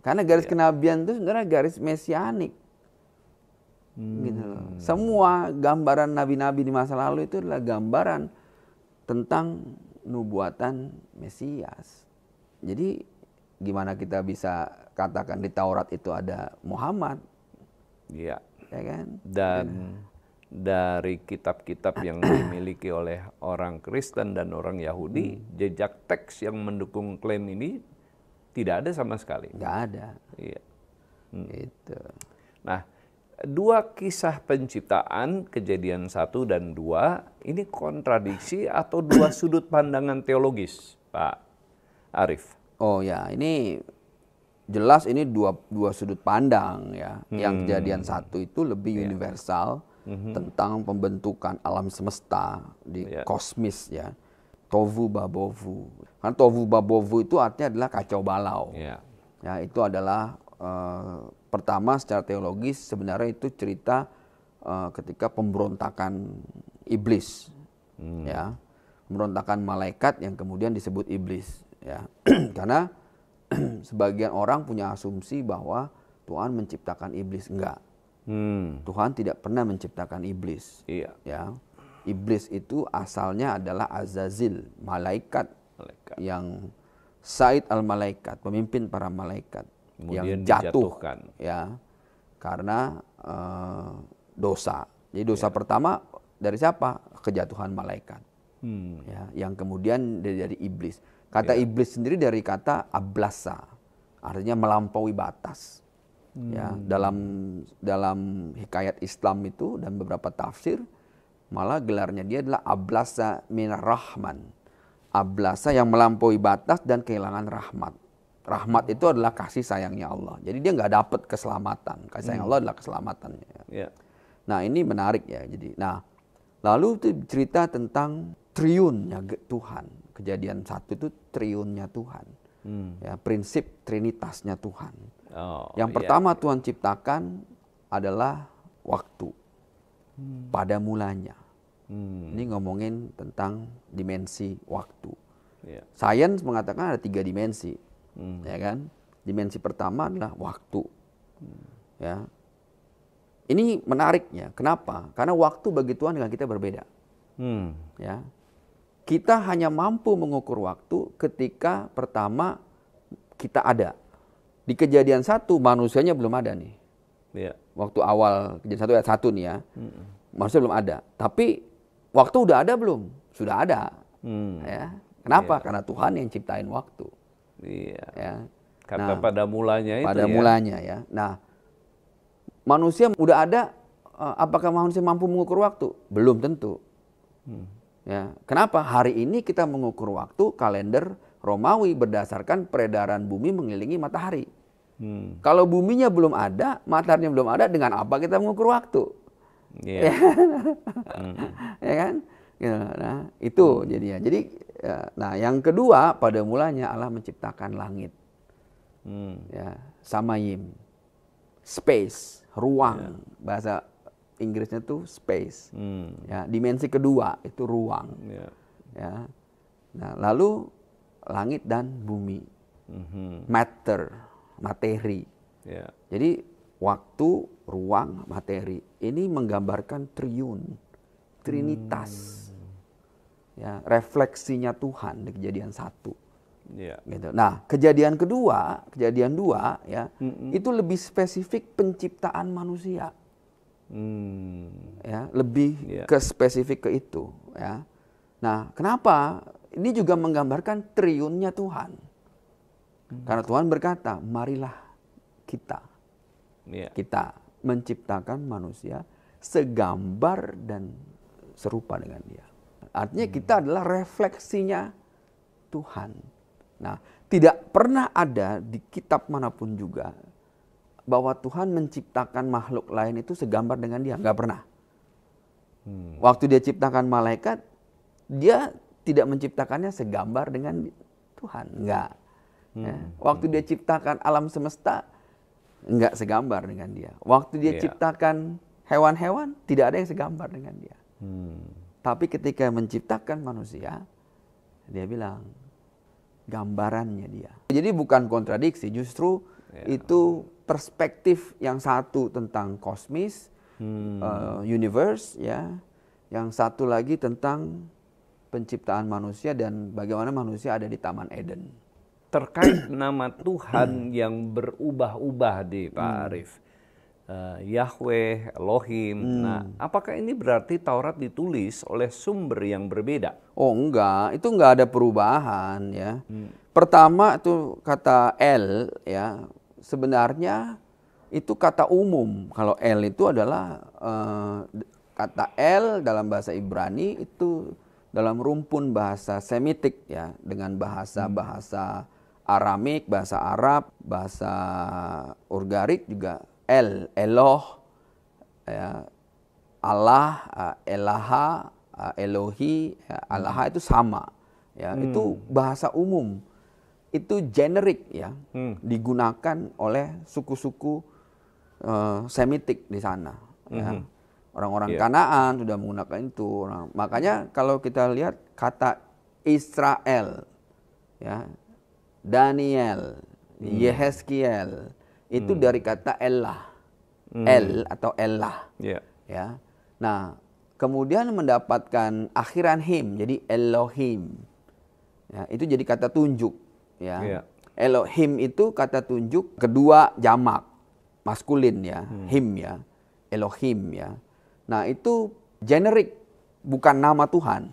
Karena garis kenabian itu sebenarnya garis mesianik. Gitu loh. Semua gambaran nabi-nabi di masa lalu itu adalah gambaran tentang nubuatan Mesias. Jadi gimana kita bisa katakan di Taurat itu ada Muhammad? Iya. Ya kan? Dan dari kitab-kitab yang dimiliki oleh orang Kristen dan orang Yahudi, jejak teks yang mendukung klaim ini tidak ada sama sekali. Nggak ada. Iya. Gitu. Nah, dua kisah penciptaan, Kejadian 1 dan 2, ini kontradiksi atau dua sudut pandangan teologis, Pak Arief? Oh ya, ini jelas ini dua sudut pandang ya. Yang Kejadian 1 itu lebih universal tentang pembentukan alam semesta di kosmis ya. Tovu babovu. Karena tovu babovu itu artinya adalah kacau balau. Ya, itu adalah pertama secara teologis sebenarnya itu cerita ketika pemberontakan iblis. Ya. Pemberontakan malaikat yang kemudian disebut iblis. Ya, karena sebagian orang punya asumsi bahwa Tuhan menciptakan iblis. Enggak. Tuhan tidak pernah menciptakan iblis. Iya. Ya, iblis itu asalnya adalah Azazil, malaikat. Yang Said al-Malaikat, pemimpin para malaikat. Kemudian yang jatuh, dijatuhkan. Ya, karena dosa. Jadi dosa pertama dari siapa? Kejatuhan malaikat. Ya, yang kemudian dari iblis. Kata iblis sendiri dari kata ablasa, artinya melampaui batas. Ya, dalam hikayat Islam itu dan beberapa tafsir, malah gelarnya dia adalah ablasa minar rahman. Ablasa yang melampaui batas dan kehilangan rahmat. Rahmat itu adalah kasih sayangnya Allah. Jadi dia nggak dapat keselamatan. Kasih sayang Allah adalah keselamatannya. Ya. Nah ini menarik ya. Jadi, nah lalu itu cerita tentang triunnya Tuhan. Kejadian 1 itu triunnya Tuhan. Ya, prinsip trinitasnya Tuhan. Yang pertama Tuhan ciptakan adalah waktu. Pada mulanya. Ini ngomongin tentang dimensi waktu. Sains mengatakan ada 3 dimensi. Ya kan? Dimensi pertama adalah waktu. Ya. Ini menariknya. Kenapa? Karena waktu bagi Tuhan dengan kita berbeda. Ya. Kita hanya mampu mengukur waktu ketika pertama kita ada. Di Kejadian 1 manusianya belum ada nih. Waktu awal Kejadian 1 ayat 1 nih ya. Manusia belum ada. Tapi waktu udah ada belum? Sudah ada. Ya. Kenapa? Karena Tuhan yang ciptain waktu. Ya. Kata pada mulanya itu pada mulanya ya. Nah, manusia udah ada, apakah manusia mampu mengukur waktu? Belum tentu. Ya, kenapa? Hari ini kita mengukur waktu kalender Romawi berdasarkan peredaran bumi mengelilingi matahari. Kalau buminya belum ada, mataharinya belum ada, dengan apa kita mengukur waktu? Ya kan? Ya, nah, itu jadinya. Jadi, nah yang kedua pada mulanya Allah menciptakan langit. Ya, samayim, space, ruang, bahasa Inggrisnya tuh space. Ya, dimensi kedua itu ruang. Ya. Nah, lalu langit dan bumi. Matter, materi. Jadi waktu, ruang, materi ini menggambarkan triun, trinitas. Ya, refleksinya Tuhan di Kejadian 1. Gitu. Nah, kejadian 2 ya, itu lebih spesifik penciptaan manusia. Ya, lebih ke spesifik ke itu ya. Nah, kenapa? Ini juga menggambarkan triunnya Tuhan. Karena Tuhan berkata, marilah kita menciptakan manusia segambar dan serupa dengan Dia. Artinya kita adalah refleksinya Tuhan. Nah, tidak pernah ada di kitab manapun juga bahwa Tuhan menciptakan makhluk lain itu segambar dengan Dia. Nggak pernah. Waktu dia ciptakan malaikat, dia tidak menciptakannya segambar dengan Tuhan, enggak. Ya. Waktu dia ciptakan alam semesta, enggak segambar dengan dia. Waktu dia ciptakan hewan-hewan, tidak ada yang segambar dengan dia. Tapi ketika menciptakan manusia, dia bilang gambarannya dia. Jadi bukan kontradiksi, justru itu perspektif yang satu tentang kosmis, universe, ya. Yang satu lagi tentang penciptaan manusia dan bagaimana manusia ada di Taman Eden. Terkait nama Tuhan yang berubah-ubah di Pak Arief, Yahweh, Elohim. Nah, apakah ini berarti Taurat ditulis oleh sumber yang berbeda? Oh enggak, itu enggak ada perubahan ya. Pertama itu kata El ya, sebenarnya itu kata umum. Kalau El itu adalah kata El dalam bahasa Ibrani itu dalam rumpun bahasa Semitik ya, dengan bahasa-bahasa Aramik, bahasa Arab, bahasa Urgarik juga El, Eloh, ya, Allah, Elaha, Elohi, ya, Allaha itu sama, ya itu bahasa umum, itu generik ya, digunakan oleh suku-suku Semitik di sana. Ya. Orang-orang Kanaan sudah menggunakan itu. Nah, makanya kalau kita lihat kata Israel, ya, Daniel, Yehezkiel, itu dari kata Elah, El atau Elah. Ya. Nah, kemudian mendapatkan akhiran him, jadi Elohim. Ya, itu jadi kata tunjuk. Ya. Elohim itu kata tunjuk kedua jamak, maskulin ya, him ya, Elohim ya. Nah itu generik, bukan nama Tuhan.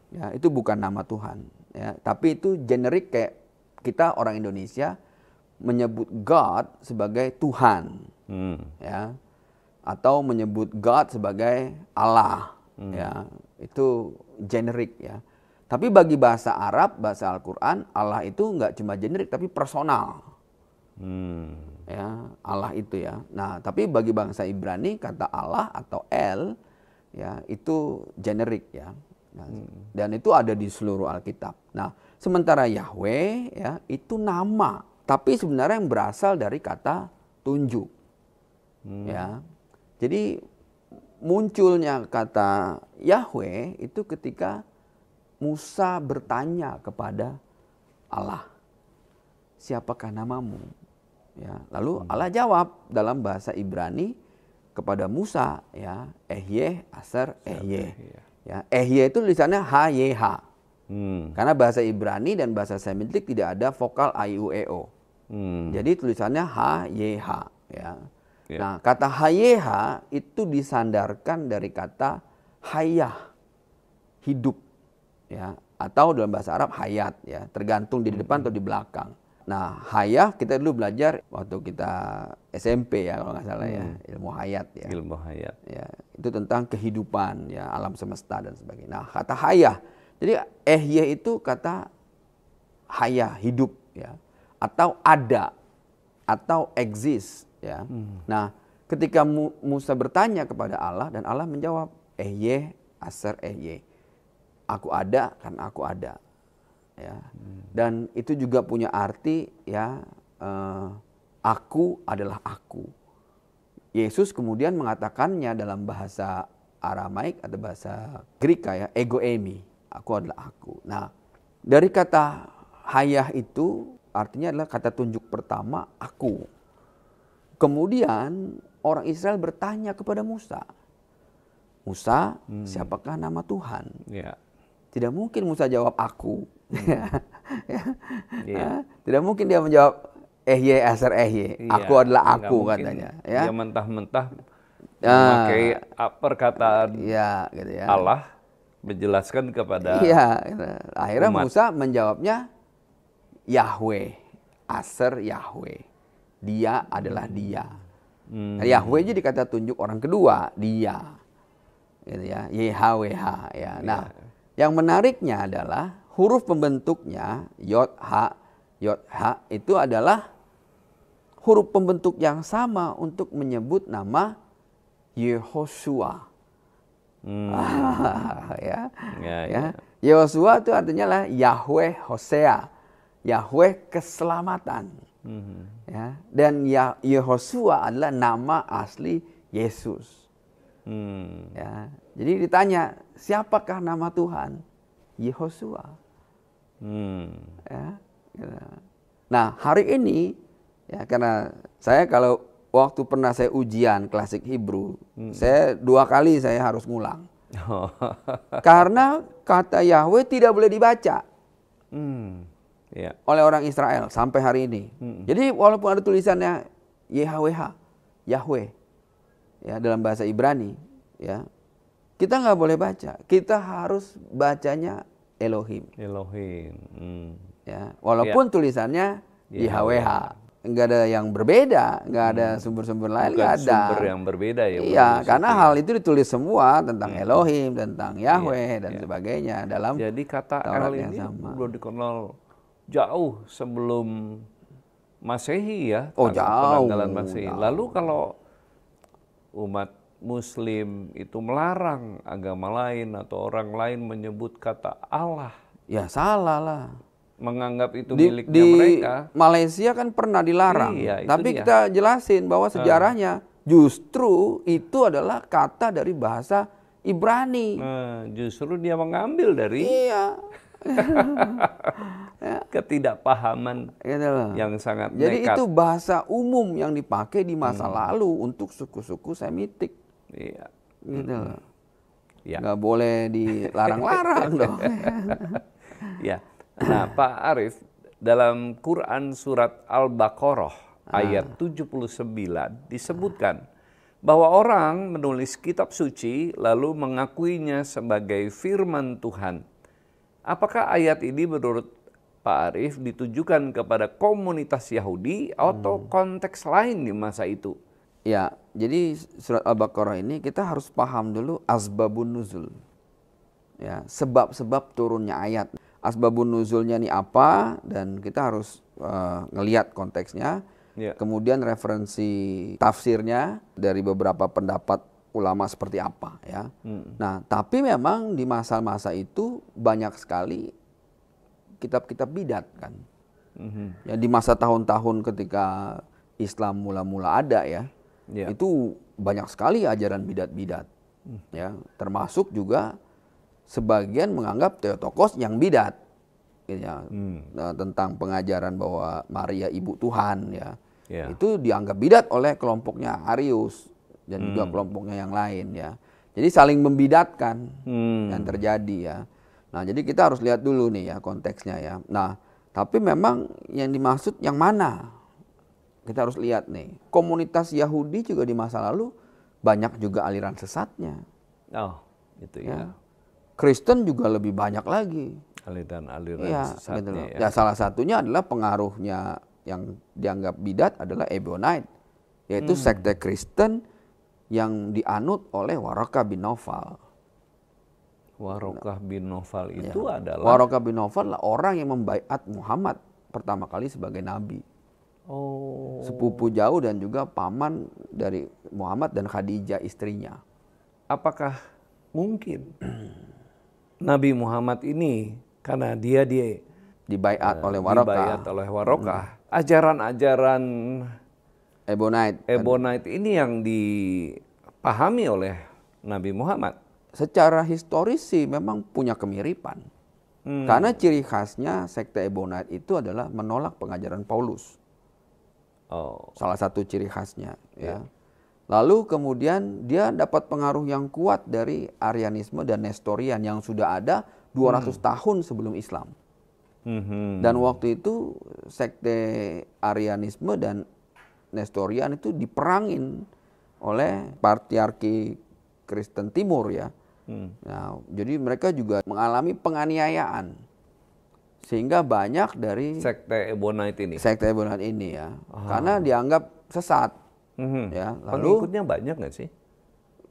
Ya, itu bukan nama Tuhan. Ya, tapi itu generik kayak kita orang Indonesia menyebut God sebagai Tuhan, ya, atau menyebut God sebagai Allah, ya, itu generik ya. Tapi bagi bahasa Arab, bahasa Al-Quran, Allah itu nggak cuma generik tapi personal. Ya, Allah itu ya. Nah, tapi bagi bangsa Ibrani kata Allah atau El ya itu generik ya. Nah, dan itu ada di seluruh Alkitab. Nah, sementara Yahweh ya itu nama, tapi sebenarnya yang berasal dari kata tunjuk. Ya. Jadi munculnya kata Yahweh itu ketika Musa bertanya kepada Allah, "Siapakah namamu?" Ya, lalu Allah jawab dalam bahasa Ibrani kepada Musa, ya, Ehyeh Aser Ehyeh. Ya, Ehyeh itu tulisannya HYH. Karena bahasa Ibrani dan bahasa Semitik tidak ada vokal a i u e o. Jadi tulisannya HYH, ya. Nah, kata HYH itu disandarkan dari kata hayah, hidup, ya, atau dalam bahasa Arab hayat, ya, tergantung di depan atau di belakang. Nah, hayah kita dulu belajar waktu kita SMP ya kalau nggak salah ya, ilmu hayat ya. Ilmu hayat. Ya, itu tentang kehidupan ya, alam semesta dan sebagainya. Nah, kata hayah. Jadi ehyeh itu kata hayah, hidup ya, atau ada atau exist ya. Nah, ketika Musa bertanya kepada Allah dan Allah menjawab Ehyeh Aser Ehyeh. Aku ada karena aku ada. Ya. Dan itu juga punya arti ya, aku adalah aku. Yesus kemudian mengatakannya dalam bahasa Aramaik atau bahasa Greek ya, ego eimi, aku adalah aku. Nah, dari kata hayah itu artinya adalah kata tunjuk pertama, aku. Kemudian orang Israel bertanya kepada Musa, Musa, siapakah nama Tuhan? Tidak mungkin Musa jawab aku. Tidak mungkin dia menjawab Ehyeh Aser Ehyeh, aku adalah aku katanya. Ya. Dia mentah-mentah memakai perkataan gitu ya. Allah menjelaskan kepada akhirnya umat. Musa menjawabnya Yahweh, Aser Yahweh. Dia adalah dia. Nah, Yahweh jadi kata tunjuk orang kedua, dia. Gitu ya, YHWH ya. Nah, yang menariknya adalah huruf pembentuknya Yod H itu adalah huruf pembentuk yang sama untuk menyebut nama Yehoshua. Ya, Ya, ya. Yosua itu artinya lah Yahweh Hosea, Yahweh keselamatan. Ya, dan Yehosua adalah nama asli Yesus. Ya, jadi ditanya, siapakah nama Tuhan? Yehosua. Ya, gitu. Nah, hari ini ya, karena saya kalau waktu pernah saya ujian klasik Hebrew, saya 2 kali saya harus ngulang. Karena kata Yahweh tidak boleh dibaca oleh orang Israel sampai hari ini. Jadi walaupun ada tulisannya YHWH, Yahweh, ya dalam bahasa Ibrani, ya kita nggak boleh baca. Kita harus bacanya Elohim. Elohim. Ya, walaupun tulisannya YHWH, nggak ada yang berbeda, nggak ada sumber-sumber lain, Bukan nggak ada. sumber yang berbeda ya. Iya, karena hal itu ditulis semua tentang Elohim, tentang Yahweh dan sebagainya dalam. Jadi kata Taurat El yang ini sama. belum dikenal jauh sebelum Masehi ya. Oh, penanggalan jauh, Masehi. jauh. Lalu kalau umat Muslim itu melarang agama lain atau orang lain menyebut kata Allah, Ya salah lah. menganggap itu Di miliknya mereka. Malaysia kan pernah dilarang, Iya, itu tapi dia. kita jelasin bahwa sejarahnya justru itu adalah kata dari bahasa Ibrani. Nah, justru dia mengambil dari Iya. ketidakpahaman Gitu loh. yang sangat Jadi nekat. itu bahasa umum yang dipakai di masa lalu untuk suku-suku Semitik. Iya. Gitu loh. Ya. Nggak boleh dilarang-larang dong. Ya. Nah, Pak Arief, dalam Quran surat Al-Baqarah ayat 79 disebutkan bahwa orang menulis kitab suci lalu mengakuinya sebagai firman Tuhan. Apakah ayat ini menurut Pak Arief ditujukan kepada komunitas Yahudi atau konteks lain di masa itu? Ya, jadi surat Al-Baqarah ini kita harus paham dulu asbabun nuzul. Ya, sebab-sebab turunnya ayat. Asbabun nuzulnya ini apa, dan kita harus ngelihat konteksnya. Ya. Kemudian referensi tafsirnya dari beberapa pendapat ulama seperti apa ya. Nah, tapi memang di masa-masa itu banyak sekali kitab-kitab bidat kan. Ya, di masa tahun-tahun ketika Islam mula-mula ada ya, itu banyak sekali ajaran bidat-bidat. Ya, termasuk juga sebagian menganggap Theotokos yang bidat. Ya, tentang pengajaran bahwa Maria ibu Tuhan ya. Itu dianggap bidat oleh kelompoknya Arius dan juga kelompoknya yang lain ya. Jadi saling membidatkan yang terjadi ya. Nah, jadi kita harus lihat dulu nih ya konteksnya ya. Nah, tapi memang yang dimaksud yang mana? Kita harus lihat nih. Komunitas Yahudi juga di masa lalu banyak juga aliran sesatnya. Oh, itu ya. Kristen juga lebih banyak lagi. Aliran-aliran sesatnya gitu ya. Ya, salah satunya adalah pengaruhnya yang dianggap bidat adalah Ebonite, yaitu sekte Kristen yang dianut oleh Waraka bin Nawfal. Warokah bin Nawfal itu adalah Waraka bin Nawfal adalah orang yang membaiat Muhammad pertama kali sebagai nabi. Sepupu jauh dan juga paman dari Muhammad dan Khadijah istrinya. Apakah mungkin Nabi Muhammad ini karena dia dibaiat oleh Waraka, ajaran-ajaran Ebonite ini yang dipahami oleh Nabi Muhammad? Secara historis sih memang punya kemiripan. Karena ciri khasnya sekte Ebonite itu adalah menolak pengajaran Paulus. Salah satu ciri khasnya ya. Lalu kemudian dia dapat pengaruh yang kuat dari Arianisme dan Nestorian yang sudah ada 200 tahun sebelum Islam. Dan waktu itu sekte Arianisme dan Nestorian itu diperangin oleh patriarki Kristen Timur ya. Nah, jadi mereka juga mengalami penganiayaan. Sehingga banyak dari sekte Ebonite ini ya. Karena dianggap sesat. Ya, lalu pengikutnya banyak nggak sih?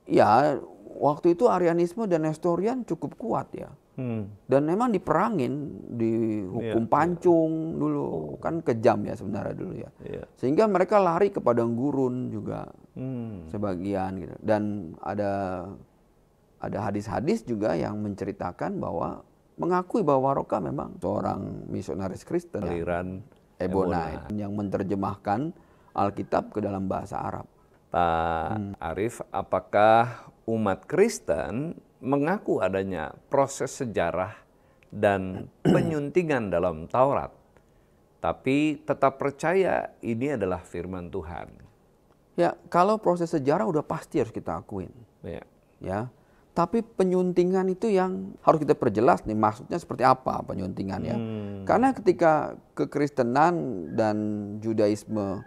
Ya, waktu itu Arianisme dan Nestorian cukup kuat ya. Dan memang diperangin, dihukum pancung dulu, kan kejam ya sebenarnya dulu ya. Sehingga mereka lari ke padang gurun juga sebagian gitu. Dan ada ada hadis-hadis juga yang menceritakan bahwa mengakui bahwa Warokah memang seorang misionaris Kristen Aliran Ebonite yang menerjemahkan Alkitab ke dalam bahasa Arab. Pak Arief, apakah umat Kristen mengaku adanya proses sejarah dan penyuntingan dalam Taurat, tapi tetap percaya ini adalah firman Tuhan? Ya, kalau proses sejarah udah pasti harus kita akuin. Ya. Tapi penyuntingan itu yang harus kita perjelas nih, maksudnya seperti apa penyuntingan ya. Karena ketika kekristenan dan Judaisme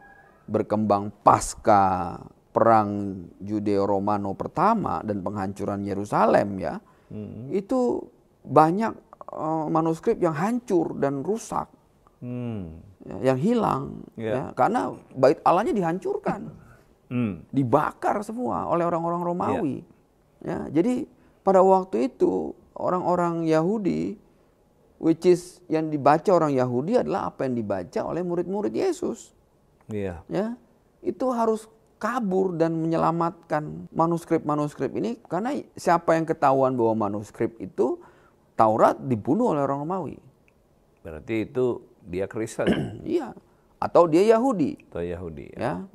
berkembang pasca perang Judeo-Romano pertama dan penghancuran Yerusalem ya, itu banyak manuskrip yang hancur dan rusak, yang hilang, ya, karena bait Allahnya dihancurkan, dibakar semua oleh orang-orang Romawi. Ya, jadi pada waktu itu orang-orang Yahudi, which is yang dibaca orang Yahudi adalah apa yang dibaca oleh murid-murid Yesus. Ya, itu harus kabur dan menyelamatkan manuskrip-manuskrip ini, karena siapa yang ketahuan bahwa manuskrip itu Taurat dibunuh oleh orang Romawi. Berarti itu dia Kristen. Iya, atau dia Yahudi. Atau Yahudi. Ya.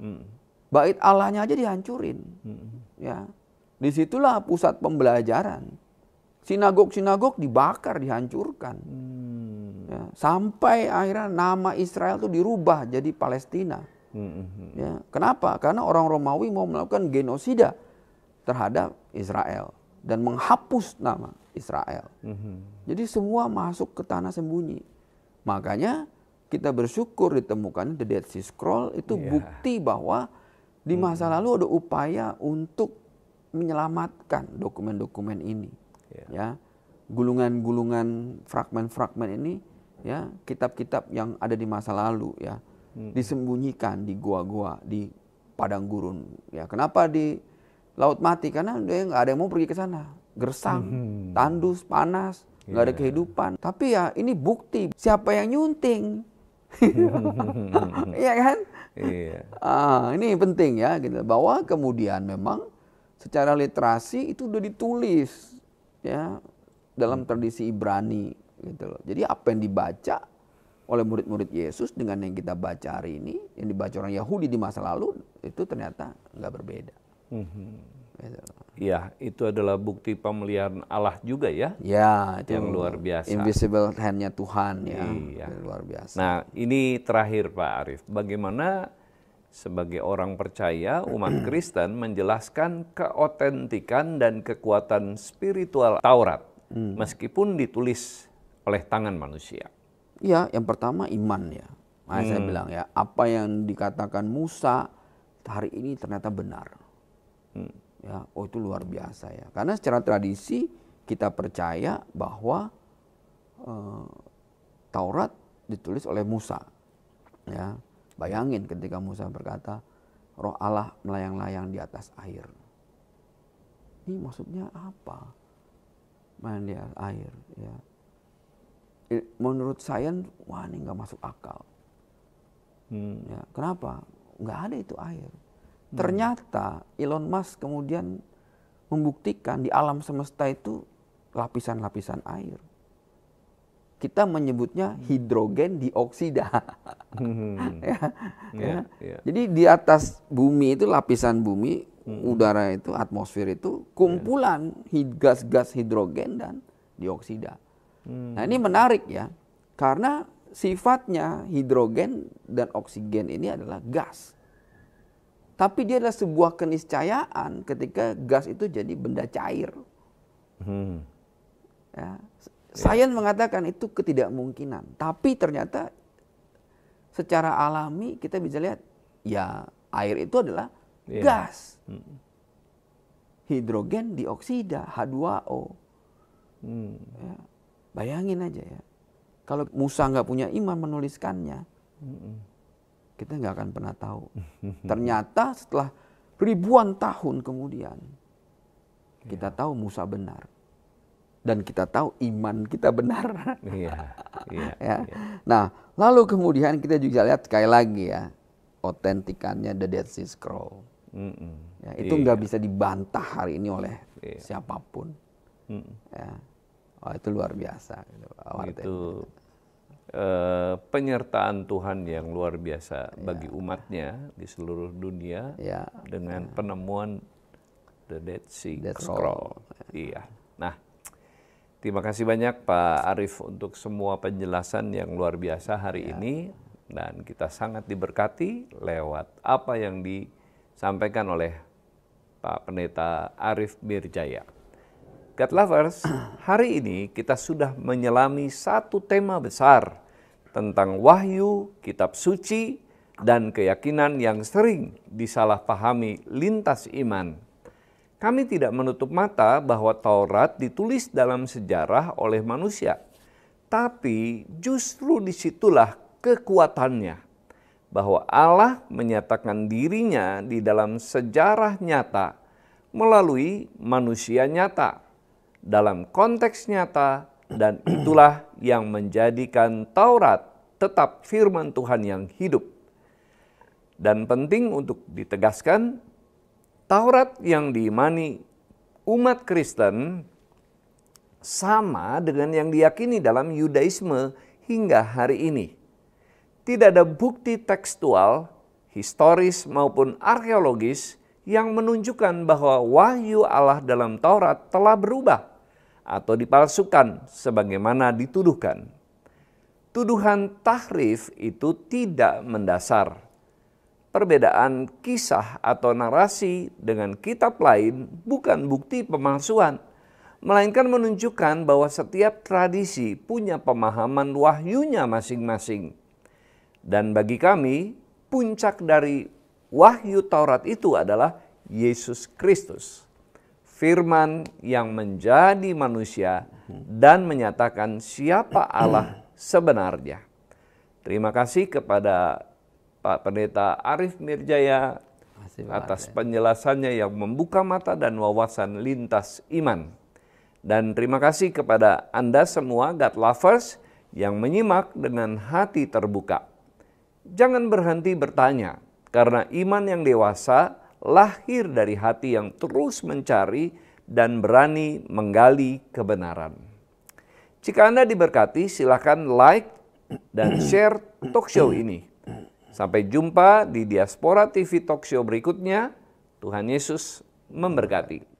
Bait Allahnya aja dihancurin. Ya. Disitulah pusat pembelajaran. Sinagog-sinagog dibakar, dihancurkan. Ya. Sampai akhirnya nama Israel itu dirubah jadi Palestina. Ya. Kenapa? Karena orang Romawi mau melakukan genosida terhadap Israel dan menghapus nama Israel. Jadi semua masuk ke tanah sembunyi. Makanya kita bersyukur ditemukan The Dead Sea Scroll itu bukti bahwa di masa lalu ada upaya untuk menyelamatkan dokumen-dokumen ini. Ya, gulungan-gulungan fragmen-fragmen ini, ya, kitab-kitab yang ada di masa lalu, ya, disembunyikan di gua-gua, di padang gurun. Ya, kenapa di Laut Mati? Karena dia nggak ada yang mau pergi ke sana. Gersang, tandus, panas, nggak ada kehidupan. Tapi ya ini bukti siapa yang nyunting. Iya kan? Ini penting ya, gitu. Bahwa kemudian memang secara literasi itu udah ditulis ya dalam tradisi Ibrani gitu loh. Jadi apa yang dibaca oleh murid-murid Yesus dengan yang kita baca hari ini, yang dibaca orang Yahudi di masa lalu, itu ternyata nggak berbeda. Gitu. Ya, itu adalah bukti pemeliharaan Allah juga ya. Ya, itu yang luar biasa. Invisible hand-nya Tuhan ya. Iya. Luar biasa. Nah, ini terakhir Pak Arief, bagaimana sebagai orang percaya umat Kristen menjelaskan keotentikan dan kekuatan spiritual Taurat meskipun ditulis oleh tangan manusia? Ya, yang pertama iman ya. Saya bilang ya, apa yang dikatakan Musa hari ini ternyata benar. Ya, itu luar biasa ya. Karena secara tradisi kita percaya bahwa Taurat ditulis oleh Musa. Ya, bayangin ketika Musa berkata, Roh Allah melayang-layang di atas air. Ini maksudnya apa? Melayang di atas air. Ya. Menurut sains, wah ini nggak masuk akal. Ya, kenapa? Nggak ada itu air. Ternyata Elon Musk kemudian membuktikan di alam semesta itu lapisan-lapisan air. Kita menyebutnya hidrogen dioksida. Jadi di atas bumi itu lapisan bumi, udara itu, atmosfer itu kumpulan gas-gas hidrogen dan dioksida. Nah ini menarik ya, karena sifatnya hidrogen dan oksigen ini adalah gas. Tapi dia adalah sebuah keniscayaan ketika gas itu jadi benda cair. Ya. Sains mengatakan itu ketidakmungkinan. Tapi ternyata secara alami kita bisa lihat, ya air itu adalah gas. Hidrogen dioksida, H2O. Ya. Bayangin aja ya. Kalau Musa nggak punya iman menuliskannya, kita nggak akan pernah tahu. Ternyata setelah ribuan tahun kemudian, kita tahu Musa benar. Dan kita tahu iman kita benar. Nah, lalu kemudian kita juga lihat sekali lagi ya, otentikannya The Dead Sea Scroll. Ya, itu nggak bisa dibantah hari ini oleh siapapun. Ya. Oh, itu luar biasa. Itu penyertaan Tuhan yang luar biasa bagi umatnya di seluruh dunia dengan penemuan The Dead Sea Scroll. Iya. Nah, terima kasih banyak Pak Arief untuk semua penjelasan yang luar biasa hari ini, dan kita sangat diberkati lewat apa yang disampaikan oleh Pak Pendeta Arief Mirjaya. God Lovers, hari ini kita sudah menyelami satu tema besar tentang wahyu, kitab suci, dan keyakinan yang sering disalahpahami lintas iman. Kami tidak menutup mata bahwa Taurat ditulis dalam sejarah oleh manusia, tapi justru disitulah kekuatannya, bahwa Allah menyatakan dirinya di dalam sejarah nyata melalui manusia nyata, dalam konteks nyata, dan itulah yang menjadikan Taurat tetap firman Tuhan yang hidup. Dan penting untuk ditegaskan, Taurat yang diimani umat Kristen sama dengan yang diyakini dalam Yudaisme hingga hari ini. Tidak ada bukti tekstual, historis maupun arkeologis yang menunjukkan bahwa wahyu Allah dalam Taurat telah berubah atau dipalsukan sebagaimana dituduhkan. Tuduhan tahrif itu tidak mendasar. Perbedaan kisah atau narasi dengan kitab lain bukan bukti pemalsuan, melainkan menunjukkan bahwa setiap tradisi punya pemahaman wahyunya masing-masing. Dan bagi kami, puncak dari wahyu Taurat itu adalah Yesus Kristus, firman yang menjadi manusia dan menyatakan siapa Allah sebenarnya. Terima kasih kepada Pak Pendeta Arief Mirjaya atas penjelasannya yang membuka mata dan wawasan lintas iman. Dan terima kasih kepada Anda semua God Lovers yang menyimak dengan hati terbuka. Jangan berhenti bertanya, karena iman yang dewasa lahir dari hati yang terus mencari dan berani menggali kebenaran. Jika Anda diberkati, silakan like dan share talk show ini. Sampai jumpa di Diaspora TV Talk Show berikutnya. Tuhan Yesus memberkati.